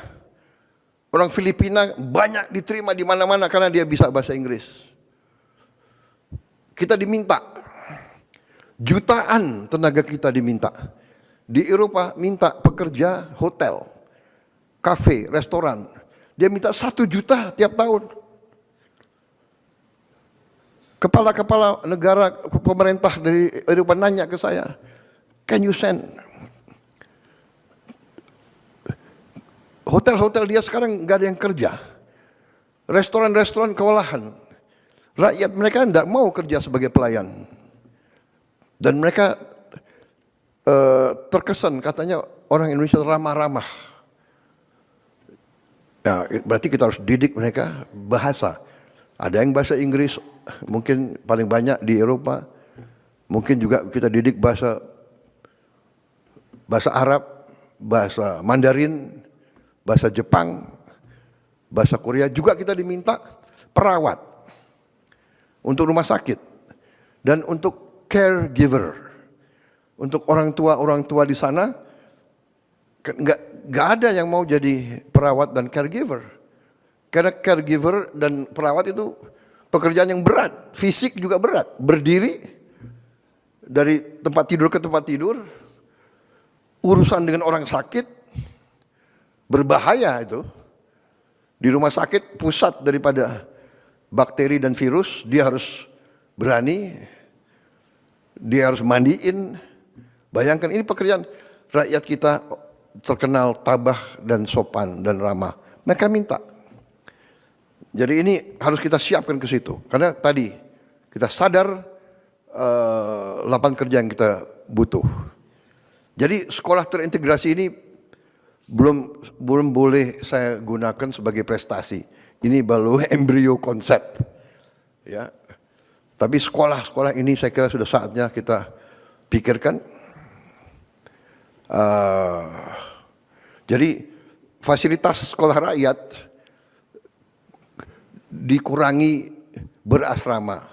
Orang Filipina banyak diterima di mana-mana karena dia bisa bahasa Inggris. Kita diminta. Jutaan tenaga kita diminta. Di Eropa minta pekerja hotel, kafe, restoran. Dia minta 1 juta tiap tahun. Kepala-kepala negara, pemerintah dari Eropa nanya ke saya, can you send? Hotel-hotel dia sekarang nggak ada yang kerja. Restoran-restoran kewalahan. Rakyat mereka tidak mau kerja sebagai pelayan. Dan mereka terkesan katanya orang Indonesia ramah-ramah. Ya, berarti kita harus didik mereka bahasa. Ada yang bahasa Inggris, mungkin paling banyak di Eropa. Mungkin juga kita didik bahasa Arab, bahasa Mandarin, bahasa Jepang, bahasa Korea. Juga kita diminta perawat untuk rumah sakit dan untuk caregiver, untuk orang tua di sana. Nggak ada yang mau jadi perawat dan caregiver, karena caregiver dan perawat itu pekerjaan yang berat, fisik juga berat, berdiri dari tempat tidur ke tempat tidur, urusan dengan orang sakit, berbahaya itu. Di rumah sakit pusat daripada bakteri dan virus, dia harus berani, dia harus mandiin. Bayangkan ini pekerjaan. Rakyat kita terkenal tabah dan sopan dan ramah. Mereka minta. Jadi ini harus kita siapkan ke situ. Karena tadi kita sadar lapangan kerja yang kita butuh. Jadi sekolah terintegrasi ini belum boleh saya gunakan sebagai prestasi. Ini baru embrio konsep. Ya. Tapi sekolah-sekolah ini saya kira sudah saatnya kita pikirkan. Jadi fasilitas sekolah rakyat dikurangi berasrama.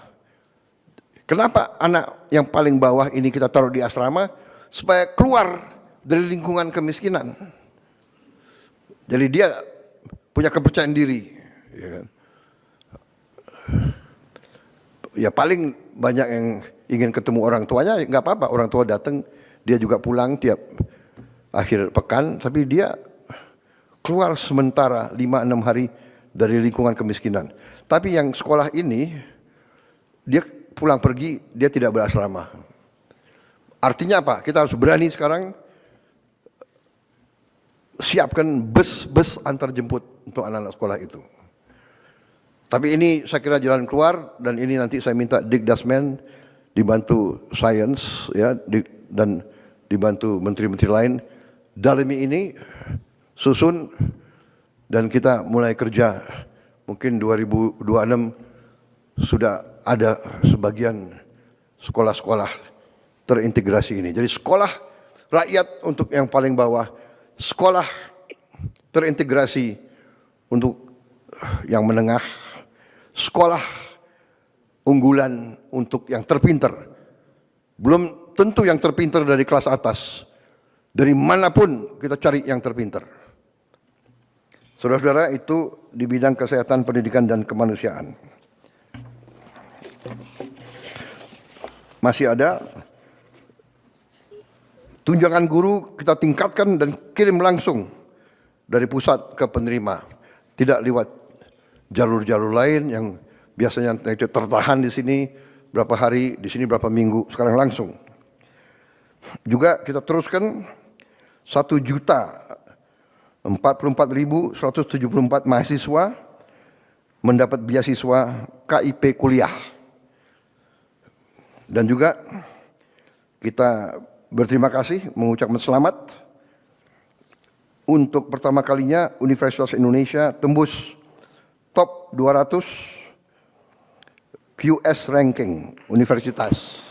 Kenapa anak yang paling bawah ini kita taruh di asrama? Supaya keluar dari lingkungan kemiskinan. Jadi dia punya kepercayaan diri. Ya kan? Ya paling banyak yang ingin ketemu orang tuanya, nggak apa-apa. Orang tua datang, dia juga pulang tiap akhir pekan, tapi dia keluar sementara 5-6 hari dari lingkungan kemiskinan. Tapi yang sekolah ini, dia pulang pergi, dia tidak berasrama. Artinya apa? Kita harus berani sekarang siapkan bus antar jemput untuk anak-anak sekolah itu. Tapi ini saya kira jalan keluar, dan ini nanti saya minta Dikdasmen dibantu Sains ya, dan dibantu menteri-menteri lain dalami ini, susun, dan kita mulai kerja. Mungkin 2026 sudah ada sebagian sekolah-sekolah terintegrasi ini. Jadi sekolah rakyat untuk yang paling bawah, sekolah terintegrasi untuk yang menengah, sekolah unggulan untuk yang terpinter. Belum tentu yang terpinter dari kelas atas. Dari manapun kita cari yang terpinter. Saudara-saudara, itu di bidang kesehatan, pendidikan, dan kemanusiaan. Masih ada tunjangan guru kita tingkatkan dan kirim langsung dari pusat ke penerima. Tidak lewat jalur-jalur lain yang biasanya itu tertahan di sini berapa hari, di sini berapa minggu, sekarang langsung. Juga kita teruskan 1.044.174 mahasiswa mendapat beasiswa KIP kuliah. Dan juga kita berterima kasih, mengucapkan selamat untuk pertama kalinya Universitas Indonesia tembus top 200 QS ranking universitas.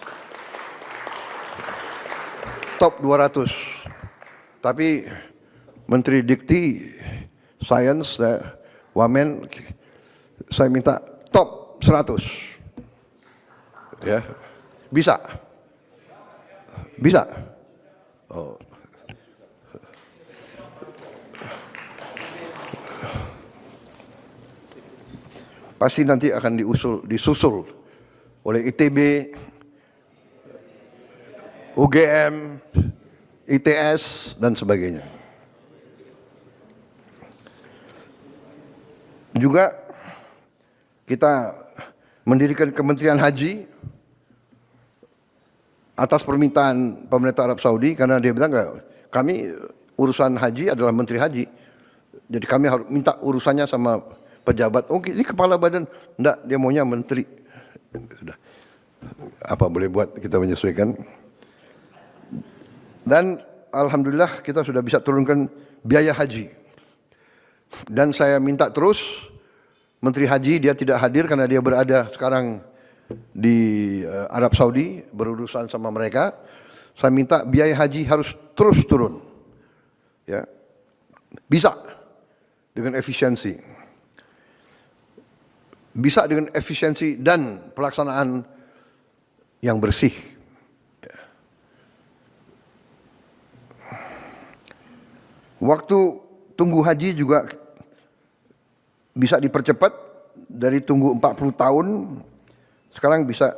Top 200. Tapi Menteri Dikti, Sains, Wamen, saya minta top 100. Ya. Bisa? Bisa? Oh. Pasti nanti akan disusul oleh ITB, UGM, ITS, dan sebagainya. Juga kita mendirikan Kementerian Haji atas permintaan pemerintah Arab Saudi, karena dia bilang enggak, kami urusan haji adalah Menteri Haji. Jadi kami harus minta urusannya sama pejabat. Oh, ini kepala badan. Enggak, dia maunya menteri. Sudah. Apa boleh buat, kita menyesuaikan. Dan alhamdulillah kita sudah bisa turunkan biaya haji. Dan saya minta terus Menteri Haji, dia tidak hadir karena dia berada sekarang di Arab Saudi berurusan sama mereka. Saya minta biaya haji harus terus turun. Ya. Bisa dengan efisiensi. Bisa dengan efisiensi dan pelaksanaan yang bersih. Waktu tunggu haji juga bisa dipercepat dari tunggu 40 tahun, sekarang bisa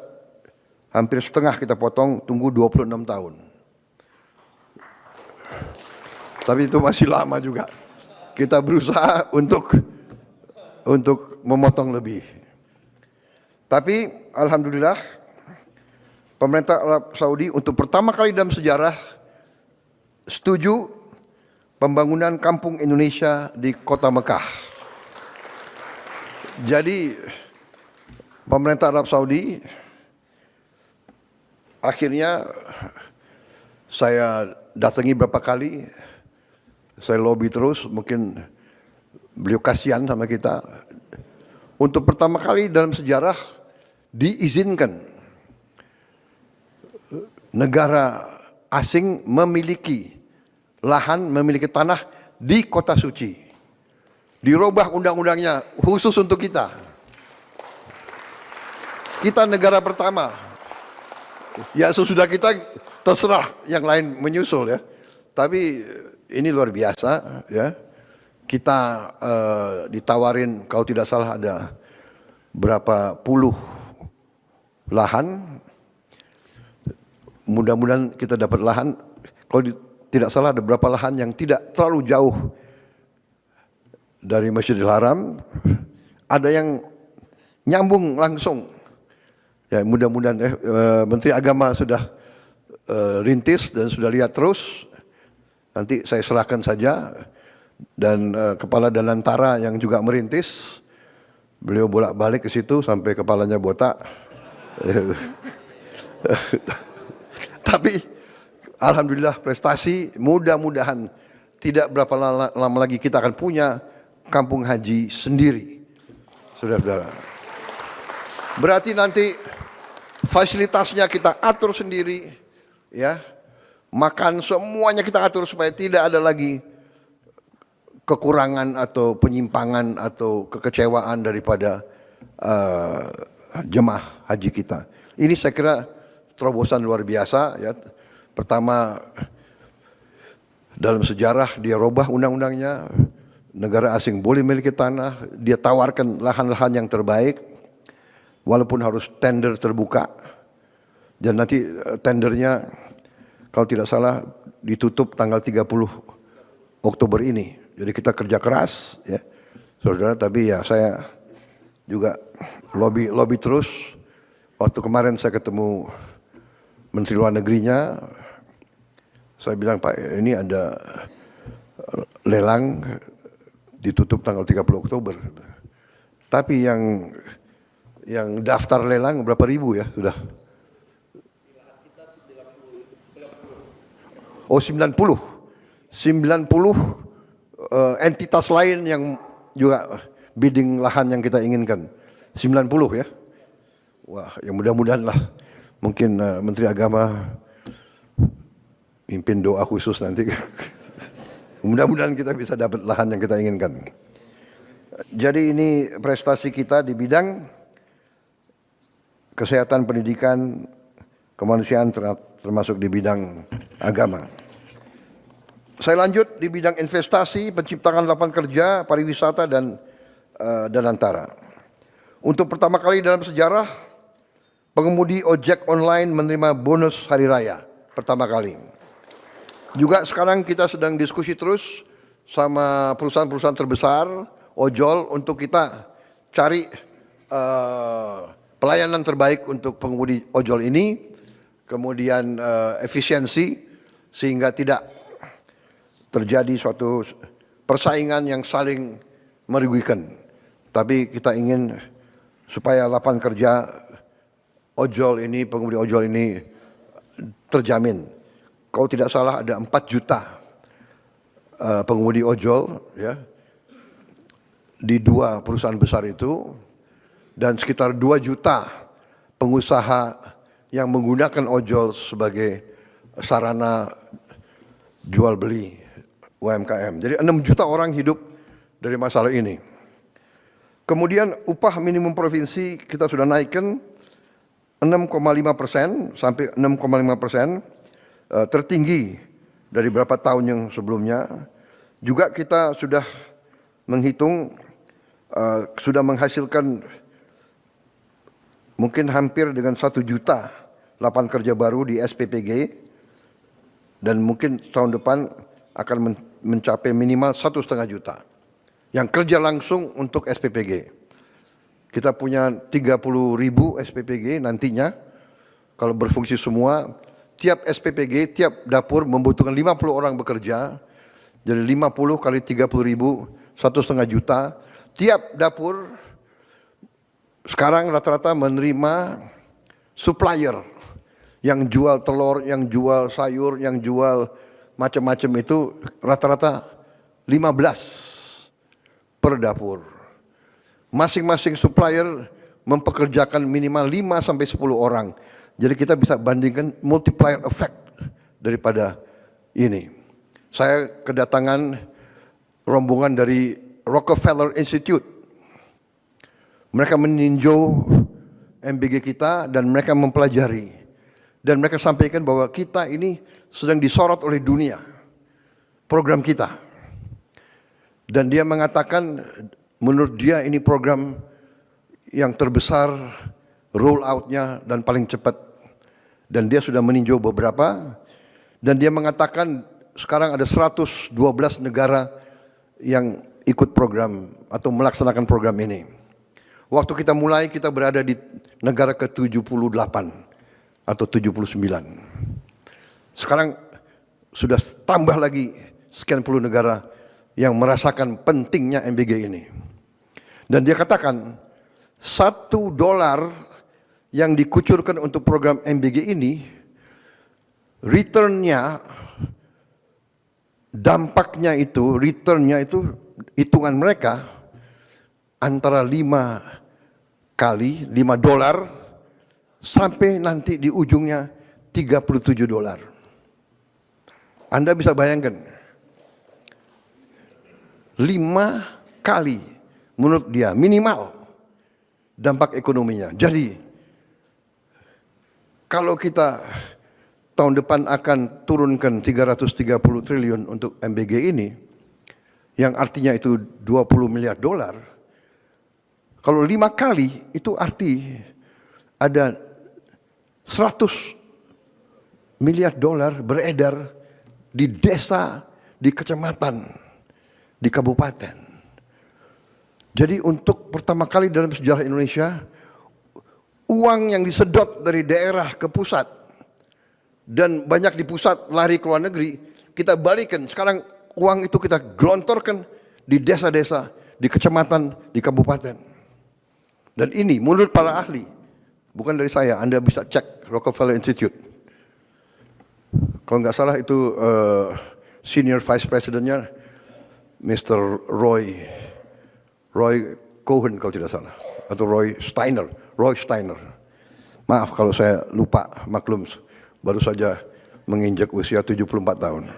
hampir setengah kita potong, tunggu 26 tahun. Tapi itu masih lama juga. Kita berusaha untuk memotong lebih. Tapi alhamdulillah pemerintah Arab Saudi untuk pertama kali dalam sejarah setuju pembangunan kampung Indonesia di kota Mekah. Jadi pemerintah Arab Saudi akhirnya saya datangi beberapa kali, saya lobby terus, mungkin beliau kasihan sama kita. Untuk pertama kali dalam sejarah diizinkan negara asing memiliki lahan, memiliki tanah di kota suci. Dirubah undang-undangnya khusus untuk kita. Kita negara pertama. Ya sesudah kita terserah yang lain menyusul ya. Tapi ini luar biasa ya. Kita ditawarin kalau tidak salah ada berapa puluh lahan. Mudah-mudahan kita dapat lahan. Kalau tidak salah ada berapa lahan yang tidak terlalu jauh dari Masjidil Haram, ada yang nyambung langsung. Ya mudah-mudahan Menteri Agama sudah rintis dan sudah lihat terus. Nanti saya serahkan saja, dan Kepala Danantara yang juga merintis, beliau bolak-balik ke situ sampai kepalanya botak. Tapi alhamdulillah prestasi, mudah-mudahan tidak berapa lama lagi kita akan punya kampung haji sendiri, saudara-saudara. Berarti nanti fasilitasnya kita atur sendiri, ya, makan semuanya kita atur supaya tidak ada lagi kekurangan atau penyimpangan atau kekecewaan daripada jemaah haji kita. Ini saya kira terobosan luar biasa, ya. Pertama, dalam sejarah dia robah undang-undangnya. Negara asing boleh memiliki tanah, dia tawarkan lahan-lahan yang terbaik, walaupun harus tender terbuka. Dan nanti tendernya, kalau tidak salah, ditutup tanggal 30 Oktober ini. Jadi kita kerja keras, ya, saudara. Tapi ya saya juga lobby terus Waktu kemarin saya ketemu Menteri Luar Negerinya, saya bilang, Pak, ini ada lelang ditutup tanggal 30 Oktober. Tapi yang daftar lelang berapa ribu ya sudah? Oh 90 entitas lain yang juga bidding lahan yang kita inginkan. 90 ya. Wah, yang mudah-mudahan lah. Mungkin Menteri Agama mimpin doa khusus nanti. Mudah-mudahan kita bisa dapat lahan yang kita inginkan. Jadi ini prestasi kita di bidang kesehatan, pendidikan, kemanusiaan, termasuk di bidang agama. Saya lanjut di bidang investasi, penciptaan lapangan kerja, pariwisata, dan antara. Untuk pertama kali dalam sejarah, pengemudi ojek online menerima bonus hari raya. Pertama kali. Juga sekarang kita sedang diskusi terus sama perusahaan-perusahaan terbesar, ojol, untuk kita cari pelayanan terbaik untuk pengemudi ojol ini, kemudian efisiensi, sehingga tidak terjadi suatu persaingan yang saling merugikan. Tapi kita ingin supaya lapangan kerja ojol ini, pengemudi ojol ini terjamin. Kalau tidak salah ada 4 juta pengemudi ojol ya di 2 perusahaan besar itu, dan sekitar 2 juta pengusaha yang menggunakan ojol sebagai sarana jual beli UMKM. Jadi 6 juta orang hidup dari masalah ini. Kemudian upah minimum provinsi kita sudah naikkan 6,5% sampai 6,5%, tertinggi dari beberapa tahun yang sebelumnya. Juga kita sudah menghitung, sudah menghasilkan mungkin hampir dengan 1 juta lapangan kerja baru di SPPG, dan mungkin tahun depan akan mencapai minimal 1,5 juta yang kerja langsung untuk SPPG. Kita punya 30.000 SPPG nantinya kalau berfungsi semua. Tiap SPPG, tiap dapur membutuhkan 50 orang bekerja. Jadi 50 kali 30.000, 1,5 juta. Tiap dapur sekarang rata-rata menerima supplier yang jual telur, yang jual sayur, yang jual macam-macam itu rata-rata 15 per dapur. Masing-masing supplier mempekerjakan minimal 5 sampai 10 orang. Jadi kita bisa bandingkan multiplier effect daripada ini. Saya kedatangan rombongan dari Rockefeller Institute. Mereka meninjau MBG kita dan mereka mempelajari. Dan mereka sampaikan bahwa kita ini sedang disorot oleh dunia, program kita. Dan dia mengatakan menurut dia ini program yang terbesar, roll out-nya dan paling cepat. Dan dia sudah meninjau beberapa, dan dia mengatakan sekarang ada 112 negara yang ikut program atau melaksanakan program ini. Waktu kita mulai, kita berada di negara ke-78 atau 79. Sekarang sudah tambah lagi sekian puluh negara yang merasakan pentingnya MBG ini. Dan dia katakan $1 yang dikucurkan untuk program MBG ini, returnnya, dampaknya itu, returnnya itu, hitungan mereka antara 5 kali, $5 sampai nanti di ujungnya $37. Anda bisa bayangkan, 5 kali menurut dia minimal dampak ekonominya. Jadi kalau kita tahun depan akan turunkan 330 triliun untuk MBG ini, yang artinya itu $20 miliar, kalau 5 kali itu arti ada $100 miliar beredar di desa, di kecamatan, di kabupaten. Jadi untuk pertama kali dalam sejarah Indonesia, uang yang disedot dari daerah ke pusat dan banyak di pusat lari ke luar negeri, kita balikan. Sekarang uang itu kita gelontorkan di desa-desa, di kecamatan, di kabupaten. Dan ini menurut para ahli, bukan dari saya, Anda bisa cek Rockefeller Institute. Kalau nggak salah itu senior vice presidentnya Mr. Roy Cohen kalau tidak salah, atau Roy Steiner. Maaf kalau saya lupa, maklum baru saja menginjak usia 74 tahun.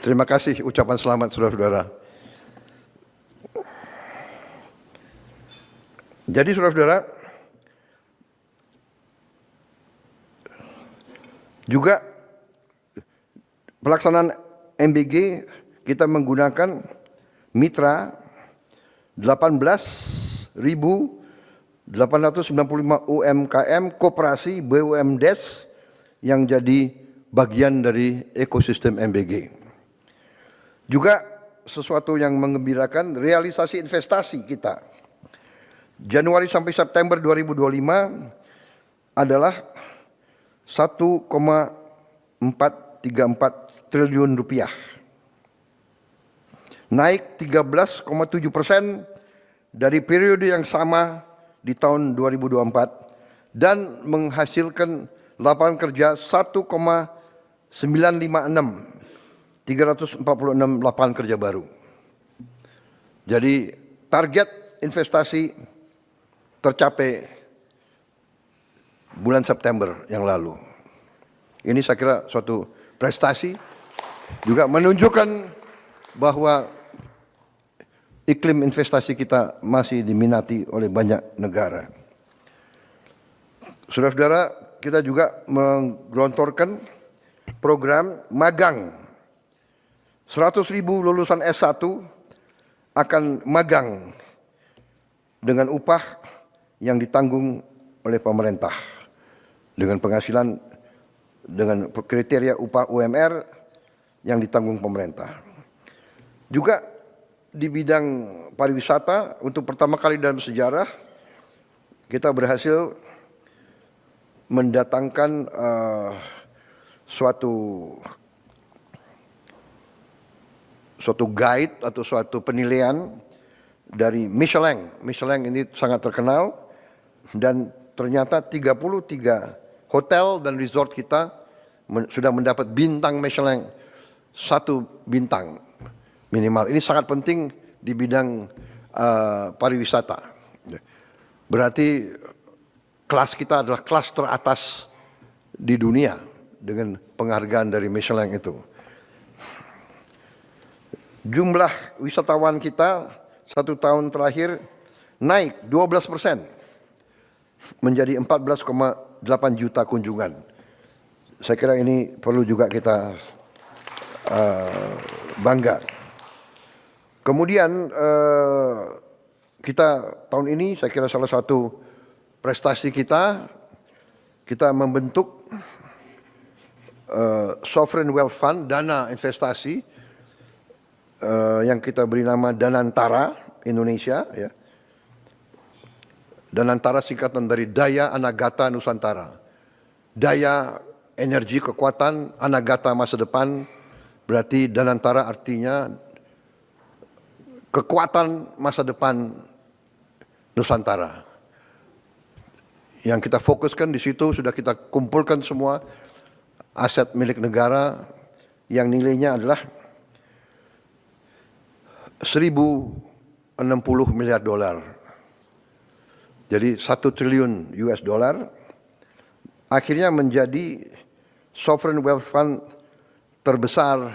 Terima kasih ucapan selamat saudara-saudara. Jadi saudara-saudara, juga pelaksanaan MBG kita menggunakan mitra 18.895 UMKM koperasi BUMDes yang jadi bagian dari ekosistem MBG. Juga sesuatu yang menggembirakan, realisasi investasi kita Januari sampai September 2025 adalah 1,434 triliun rupiah, naik 13,7% dari periode yang sama di tahun 2024 dan menghasilkan lapangan kerja 346 lapangan kerja baru. Jadi target investasi tercapai bulan September yang lalu. Ini saya kira suatu prestasi, juga menunjukkan bahwa iklim investasi kita masih diminati oleh banyak negara. Saudara-saudara, kita juga menggelontorkan program magang. 100.000 lulusan S1 akan magang dengan upah yang ditanggung oleh pemerintah, dengan penghasilan dengan kriteria upah UMR yang ditanggung pemerintah. Juga di bidang pariwisata, untuk pertama kali dalam sejarah kita berhasil mendatangkan suatu guide atau suatu penilaian dari Michelin. Michelin ini sangat terkenal, dan ternyata 33 hotel dan resort kita sudah mendapat bintang Michelin, 1 bintang minimal. Ini sangat penting di bidang pariwisata. Berarti kelas kita adalah kelas teratas di dunia dengan penghargaan dari Michelin itu. Jumlah wisatawan kita 1 tahun terakhir naik 12%. Menjadi 14,8 juta kunjungan. Saya kira ini perlu juga kita bangga. Kemudian kita tahun ini saya kira salah satu prestasi kita membentuk Sovereign Wealth Fund, dana investasi yang kita beri nama Danantara Indonesia, ya. Danantara singkatan dari Daya Anagata Nusantara. Daya, energi, kekuatan, Anagata masa depan, berarti Danantara artinya kekuatan masa depan Nusantara. Yang kita fokuskan di situ, sudah kita kumpulkan semua aset milik negara yang nilainya adalah 1.060 miliar dolar. Jadi 1 triliun US dollar akhirnya menjadi Sovereign Wealth Fund terbesar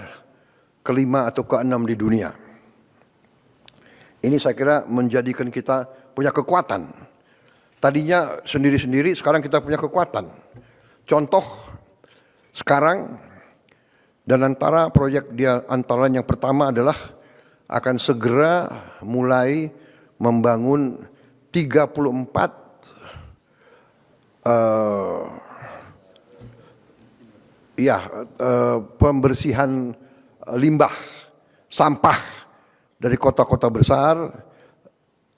ke-5 atau ke-6 di dunia. Ini saya kira menjadikan kita punya kekuatan. Tadinya sendiri-sendiri, sekarang kita punya kekuatan. Contoh, sekarang dan antara proyek dia antara yang pertama adalah akan segera mulai membangun 34 pembersihan limbah sampah dari kota-kota besar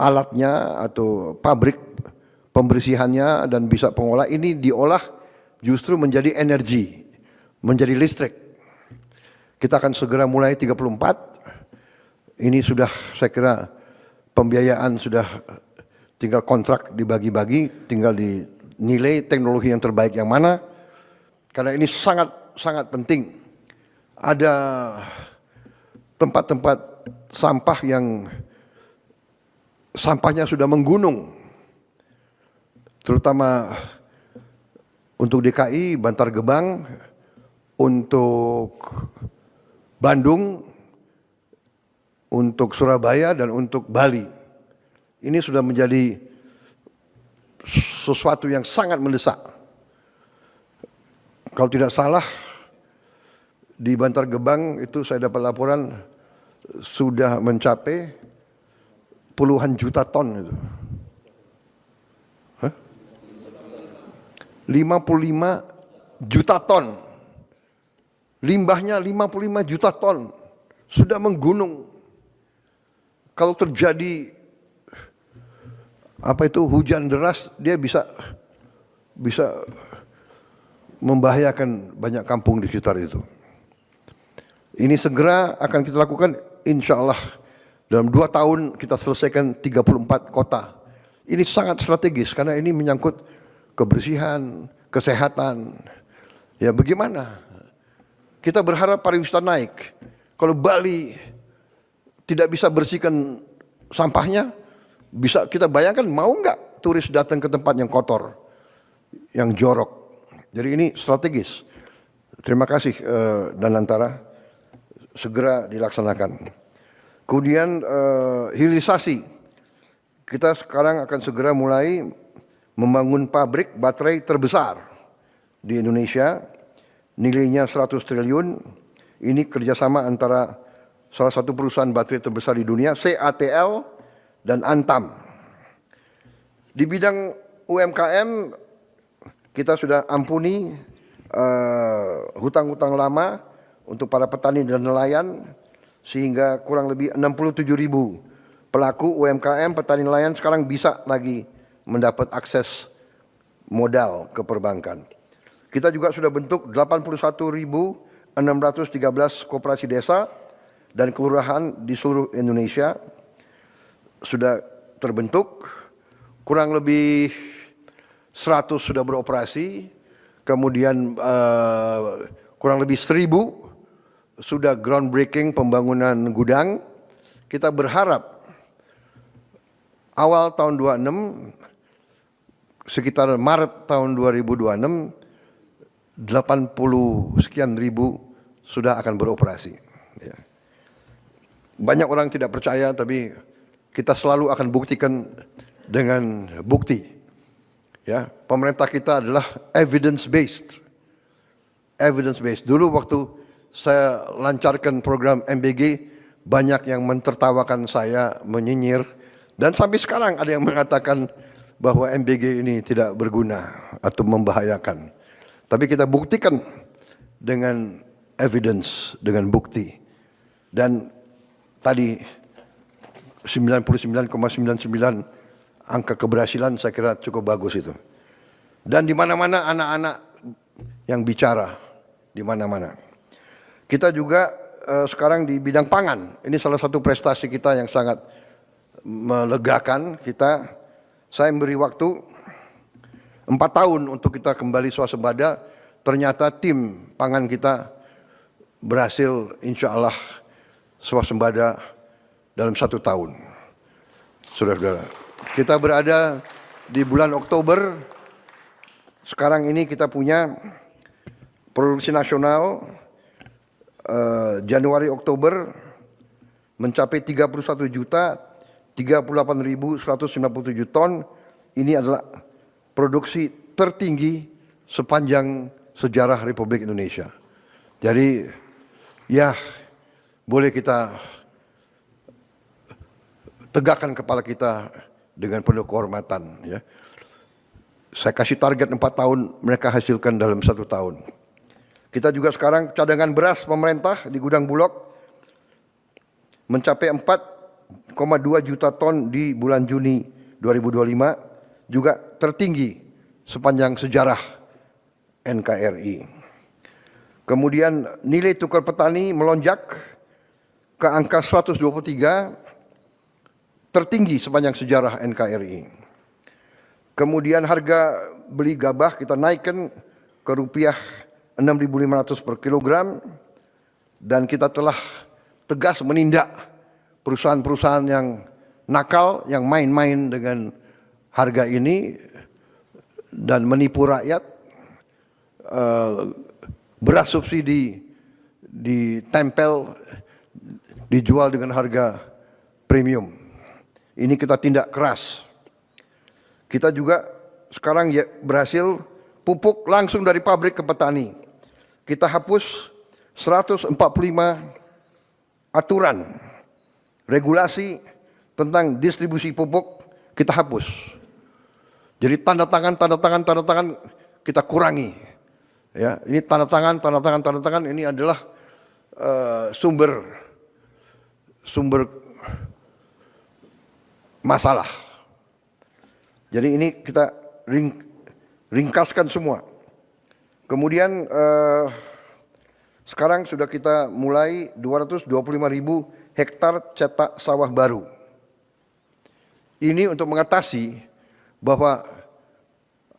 alatnya atau pabrik pembersihannya dan bisa pengolah ini diolah justru menjadi energi, menjadi listrik. Kita akan segera mulai 34. Ini sudah saya kira pembiayaan sudah tinggal kontrak dibagi-bagi, tinggal dinilai teknologi yang terbaik yang mana. Karena ini sangat penting. Ada tempat-tempat sampah yang sampahnya sudah menggunung. Terutama untuk DKI, Bantar Gebang, untuk Bandung, untuk Surabaya, dan untuk Bali. Ini sudah menjadi sesuatu yang sangat mendesak. Kalau tidak salah, di Bantar Gebang itu saya dapat laporan sudah mencapai puluhan juta ton itu. 55 juta ton. Limbahnya 55 juta ton. Sudah menggunung. Kalau terjadi hujan deras, dia bisa membahayakan banyak kampung di sekitar itu. Ini segera akan kita lakukan, insya Allah dalam 2 tahun kita selesaikan 34 kota. Ini sangat strategis karena ini menyangkut kebersihan, kesehatan. Ya bagaimana? Kita berharap pariwisata naik. Kalau Bali tidak bisa bersihkan sampahnya, bisa kita bayangkan mau nggak turis datang ke tempat yang kotor, yang jorok. Jadi ini strategis. Terima kasih Danantara, segera dilaksanakan. Kemudian hilirisasi. Kita sekarang akan segera mulai membangun pabrik baterai terbesar di Indonesia. Nilainya 100 triliun. Ini kerjasama antara salah satu perusahaan baterai terbesar di dunia, CATL dan Antam. Di bidang UMKM, kita sudah ampuni hutang-hutang lama untuk para petani dan nelayan, sehingga kurang lebih 67.000 pelaku UMKM, petani nelayan sekarang bisa lagi mendapat akses modal ke perbankan. Kita juga sudah bentuk 81.613 koperasi desa dan kelurahan di seluruh Indonesia sudah terbentuk, kurang lebih 100 sudah beroperasi, kemudian kurang lebih 1.000 sudah groundbreaking pembangunan gudang. Kita berharap awal tahun 26, sekitar Maret tahun 2026, 80 sekian ribu sudah akan beroperasi. Ya. Banyak orang tidak percaya, tapi kita selalu akan buktikan dengan bukti. Ya, pemerintah kita adalah evidence based. Evidence based. Dulu waktu saya lancarkan program MBG, banyak yang mentertawakan saya, menyinyir, dan sampai sekarang ada yang mengatakan bahwa MBG ini tidak berguna atau membahayakan. Tapi kita buktikan dengan evidence, dengan bukti. Dan tadi 99,99 angka keberhasilan saya kira cukup bagus itu. Dan di mana-mana anak-anak yang bicara, di mana-mana. Kita juga sekarang di bidang pangan. Ini salah satu prestasi kita yang sangat melegakan kita. Saya memberi waktu 4 tahun untuk kita kembali swasembada. Ternyata tim pangan kita berhasil insya Allah swasembada dalam 1 tahun. Saudara-saudara, kita berada di bulan Oktober. Sekarang ini kita punya produksi nasional Januari-Oktober mencapai 31.038.157 ton. Ini adalah produksi tertinggi sepanjang sejarah Republik Indonesia. Jadi ya boleh kita tegakkan kepala kita dengan penuh kehormatan. Ya. Saya kasih target 4 tahun, mereka hasilkan dalam 1 tahun. Kita juga sekarang cadangan beras pemerintah di gudang Bulog mencapai juta ton di bulan Juni 2025, juga tertinggi sepanjang sejarah NKRI. Kemudian nilai tukar petani melonjak ke angka 123, tertinggi sepanjang sejarah NKRI. Kemudian harga beli gabah kita naikkan ke rupiah 6.500 per kilogram, dan kita telah tegas menindak perusahaan-perusahaan yang nakal, yang main-main dengan harga ini dan menipu rakyat. Beras subsidi ditempel, dijual dengan harga premium. Ini kita tindak keras. Kita juga sekarang ya berhasil pupuk langsung dari pabrik ke petani. Kita hapus 145 aturan, regulasi tentang distribusi pupuk, kita hapus. Jadi tanda tangan kita kurangi. Ya, ini tanda tangan ini adalah sumber masalah. Jadi ini kita ringkaskan semua. Kemudian sekarang sudah kita mulai 225.000 hektar cetak sawah baru. Ini untuk mengatasi bahwa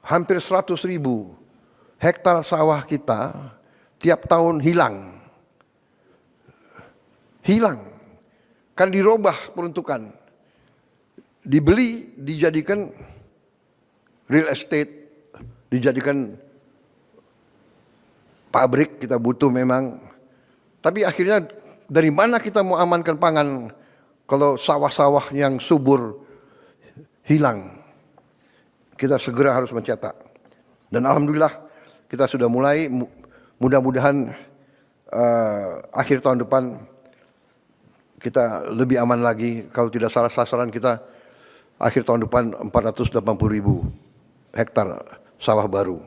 hampir 100.000 hektar sawah kita tiap tahun hilang. Kan dirubah peruntukan. Dibeli, dijadikan real estate, dijadikan pabrik, kita butuh memang. Tapi akhirnya dari mana kita mau amankan pangan kalau sawah-sawah yang subur hilang? Kita segera harus mencetak. Dan alhamdulillah kita sudah mulai, mudah-mudahan akhir tahun depan kita lebih aman lagi. Kalau tidak salah sasaran kita akhir tahun depan 480.000 hektar sawah baru.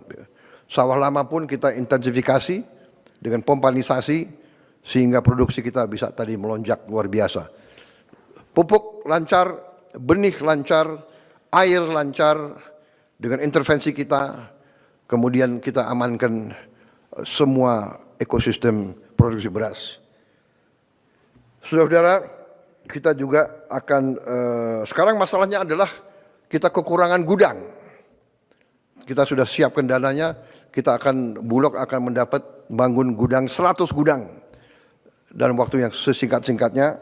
Sawah lama pun kita intensifikasi dengan pompanisasi sehingga produksi kita bisa tadi melonjak luar biasa. Pupuk lancar, benih lancar, air lancar dengan intervensi kita. Kemudian kita amankan semua ekosistem produksi beras. Saudara-saudara, kita juga akan sekarang masalahnya adalah kita kekurangan gudang. Kita sudah siapkan dananya, kita Bulog akan mendapat bangun gudang 100 gudang dalam waktu yang sesingkat-singkatnya.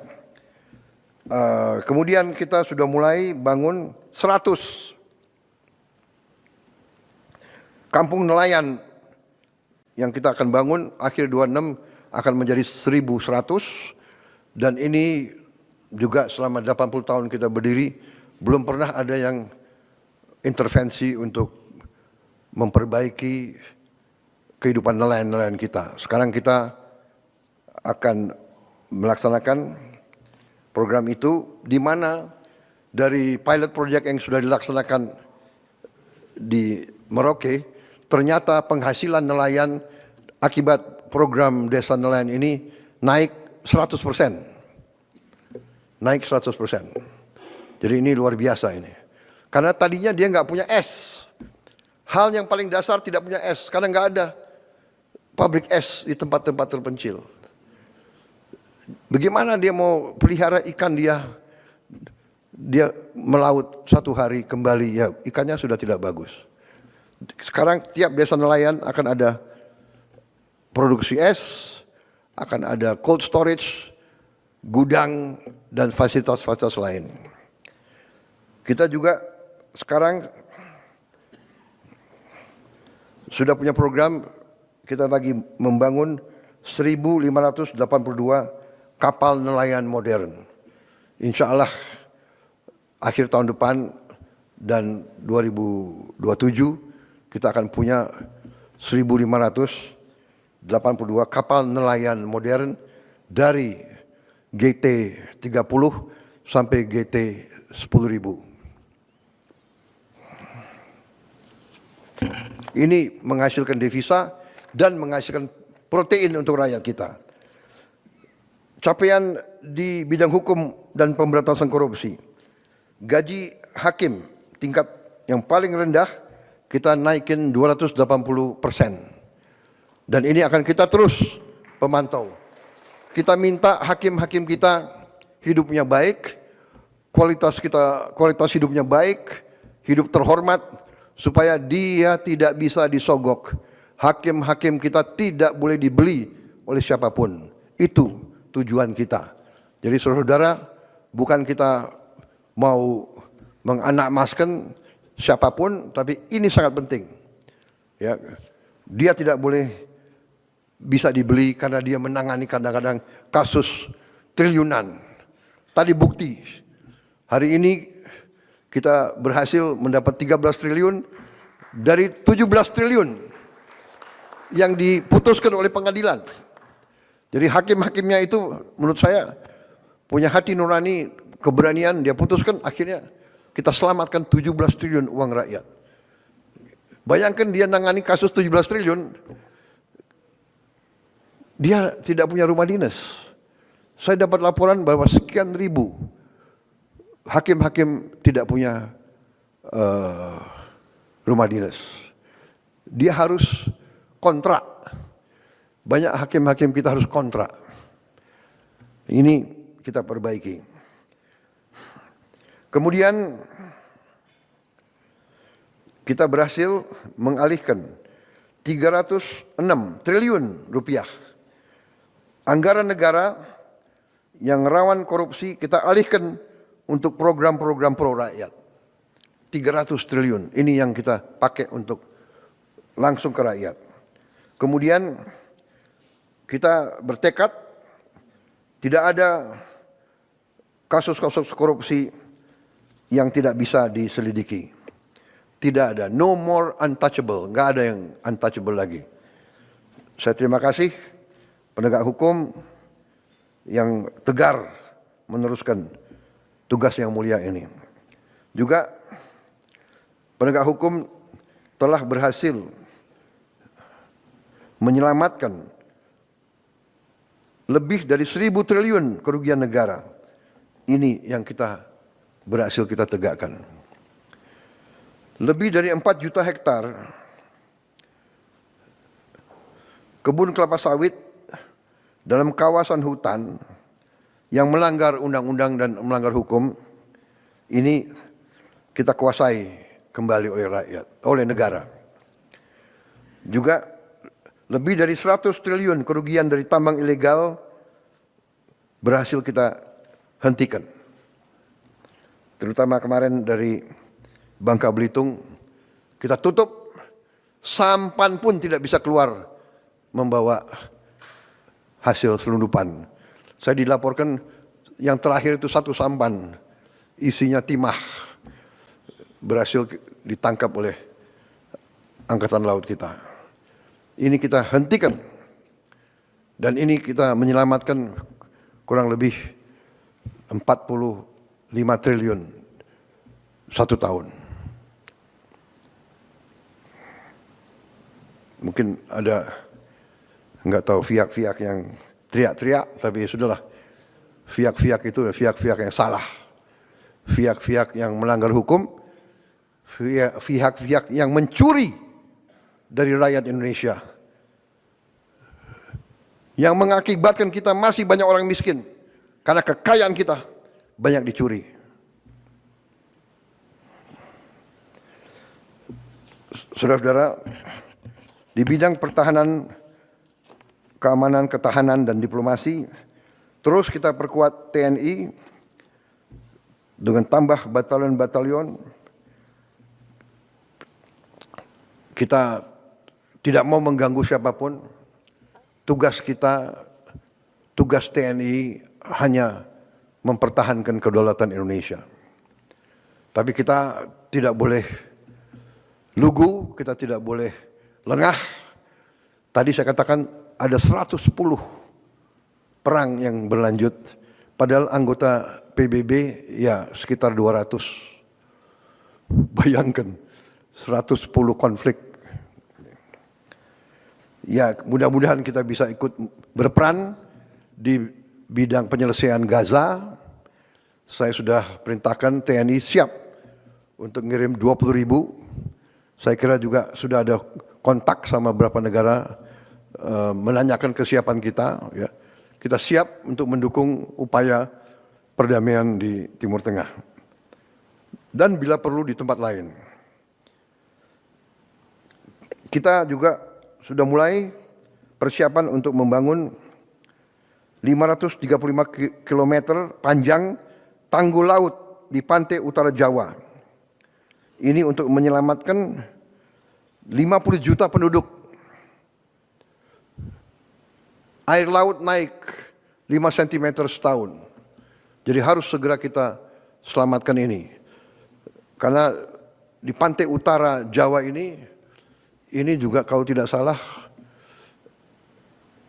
Kemudian kita sudah mulai bangun 100 kampung nelayan yang kita akan bangun akhir 26 akan menjadi 1.100, dan ini juga selama 80 tahun kita berdiri belum pernah ada yang intervensi untuk memperbaiki kehidupan nelayan-nelayan kita. Sekarang kita akan melaksanakan program itu, di mana dari pilot project yang sudah dilaksanakan di Merauke, ternyata penghasilan nelayan akibat program desa nelayan ini naik 100%. Naik 100%. Jadi ini luar biasa ini. Karena tadinya dia nggak punya es. Hal yang paling dasar tidak punya es, karena nggak ada pabrik es di tempat-tempat terpencil. Bagaimana dia mau pelihara ikan dia melaut satu hari kembali, ya ikannya sudah tidak bagus. Sekarang tiap desa nelayan akan ada produksi es, akan ada cold storage, gudang, dan fasilitas-fasilitas lain. Kita juga sekarang sudah punya program, kita lagi membangun 1.582 kapal nelayan modern. Insya Allah akhir tahun depan dan 2027 kita akan punya 1.582 kapal nelayan modern dari GT 30 sampai GT 10.000. Ini menghasilkan devisa dan menghasilkan protein untuk rakyat kita. capaian di bidang hukum dan pemberantasan korupsi. Gaji hakim tingkat yang paling rendah kita naikin 280%. Dan ini akan kita terus pemantau. Kita minta hakim-hakim kita hidupnya baik, kualitas hidupnya baik, hidup terhormat, supaya dia tidak bisa disogok. Hakim-hakim kita tidak boleh dibeli oleh siapapun. Itu tujuan kita. Jadi saudara-saudara, bukan kita mau menganakmaskan siapapun, tapi ini sangat penting. Ya, dia tidak boleh bisa dibeli karena dia menangani kadang-kadang kasus triliunan. Tadi bukti, hari ini kita berhasil mendapat 13 triliun dari 17 triliun yang diputuskan oleh pengadilan. Jadi hakim-hakimnya itu menurut saya punya hati nurani, keberanian, dia putuskan, akhirnya kita selamatkan 17 triliun uang rakyat. Bayangkan dia nangani kasus 17 triliun, dia tidak punya rumah dinas. Saya dapat laporan bahwa sekian ribu hakim-hakim tidak punya rumah dinas. Dia harus kontrak. Banyak hakim-hakim kita harus kontrak. Ini kita perbaiki. Kemudian kita berhasil mengalihkan 306 triliun rupiah anggaran negara yang rawan korupsi, kita alihkan untuk program-program pro rakyat. 300 triliun, ini yang kita pakai untuk langsung ke rakyat. Kemudian kita bertekad tidak ada kasus-kasus korupsi yang tidak bisa diselidiki. Tidak ada, no more untouchable, nggak ada yang untouchable lagi. Saya terima kasih penegak hukum yang tegar meneruskan tugas yang mulia ini. Juga penegak hukum telah berhasil menyelamatkan lebih dari 1.000 triliun kerugian negara. Ini yang kita berhasil kita tegakkan. Lebih dari 4 juta hektar kebun kelapa sawit dalam kawasan hutan yang melanggar undang-undang dan melanggar hukum, ini kita kuasai kembali oleh rakyat, oleh negara. Juga lebih dari 100 triliun kerugian dari tambang ilegal berhasil kita hentikan. Terutama kemarin dari Bangka Belitung, kita tutup, sampan pun tidak bisa keluar membawa hasil selundupan. Saya dilaporkan yang terakhir itu 1 sampan, isinya timah, berhasil ditangkap oleh Angkatan Laut kita. Ini kita hentikan. Dan ini kita menyelamatkan kurang lebih 45 triliun 1 tahun. Mungkin ada, nggak tahu, pihak-pihak yang teriak-teriak, tapi sudahlah. Pihak-pihak itu pihak-pihak yang salah. Pihak-pihak yang melanggar hukum, pihak-pihak yang mencuri dari rakyat Indonesia. Yang mengakibatkan kita masih banyak orang miskin. Karena kekayaan kita banyak dicuri. Saudara-saudara, di bidang pertahanan, keamanan, ketahanan, dan diplomasi, terus kita perkuat TNI dengan tambah batalion-batalion. Kita tidak mau mengganggu siapapun. Tugas kita, tugas TNI hanya mempertahankan kedaulatan Indonesia. Tapi kita tidak boleh lugu, kita tidak boleh lengah. Tadi saya katakan ada 110 perang yang berlanjut, padahal anggota PBB ya sekitar 200. Bayangkan 110 konflik. Ya, mudah-mudahan kita bisa ikut berperan di bidang penyelesaian Gaza, saya sudah perintahkan TNI siap untuk ngirim 20.000. Saya kira juga sudah ada kontak sama beberapa negara menanyakan kesiapan kita. Ya. Kita siap untuk mendukung upaya perdamaian di Timur Tengah. Dan bila perlu di tempat lain. Kita juga sudah mulai persiapan untuk membangun 535 km panjang tanggul laut di pantai utara Jawa. Ini untuk menyelamatkan 50 juta penduduk. Air laut naik 5 cm setahun. Jadi harus segera kita selamatkan ini. Karena di pantai utara Jawa ini juga kalau tidak salah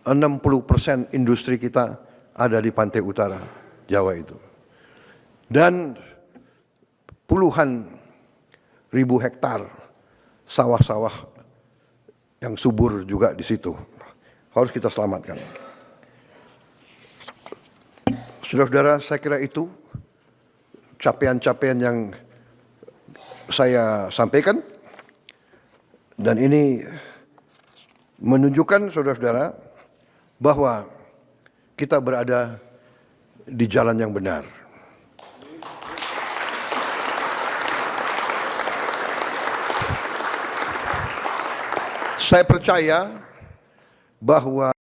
60% industri kita ada di pantai utara Jawa itu. Dan puluhan ribu hektar sawah-sawah yang subur juga di situ. Harus kita selamatkan. Saudara-saudara, saya kira itu capaian-capaian yang saya sampaikan. Dan ini menunjukkan saudara-saudara bahwa kita berada di jalan yang benar. Saya percaya bahwa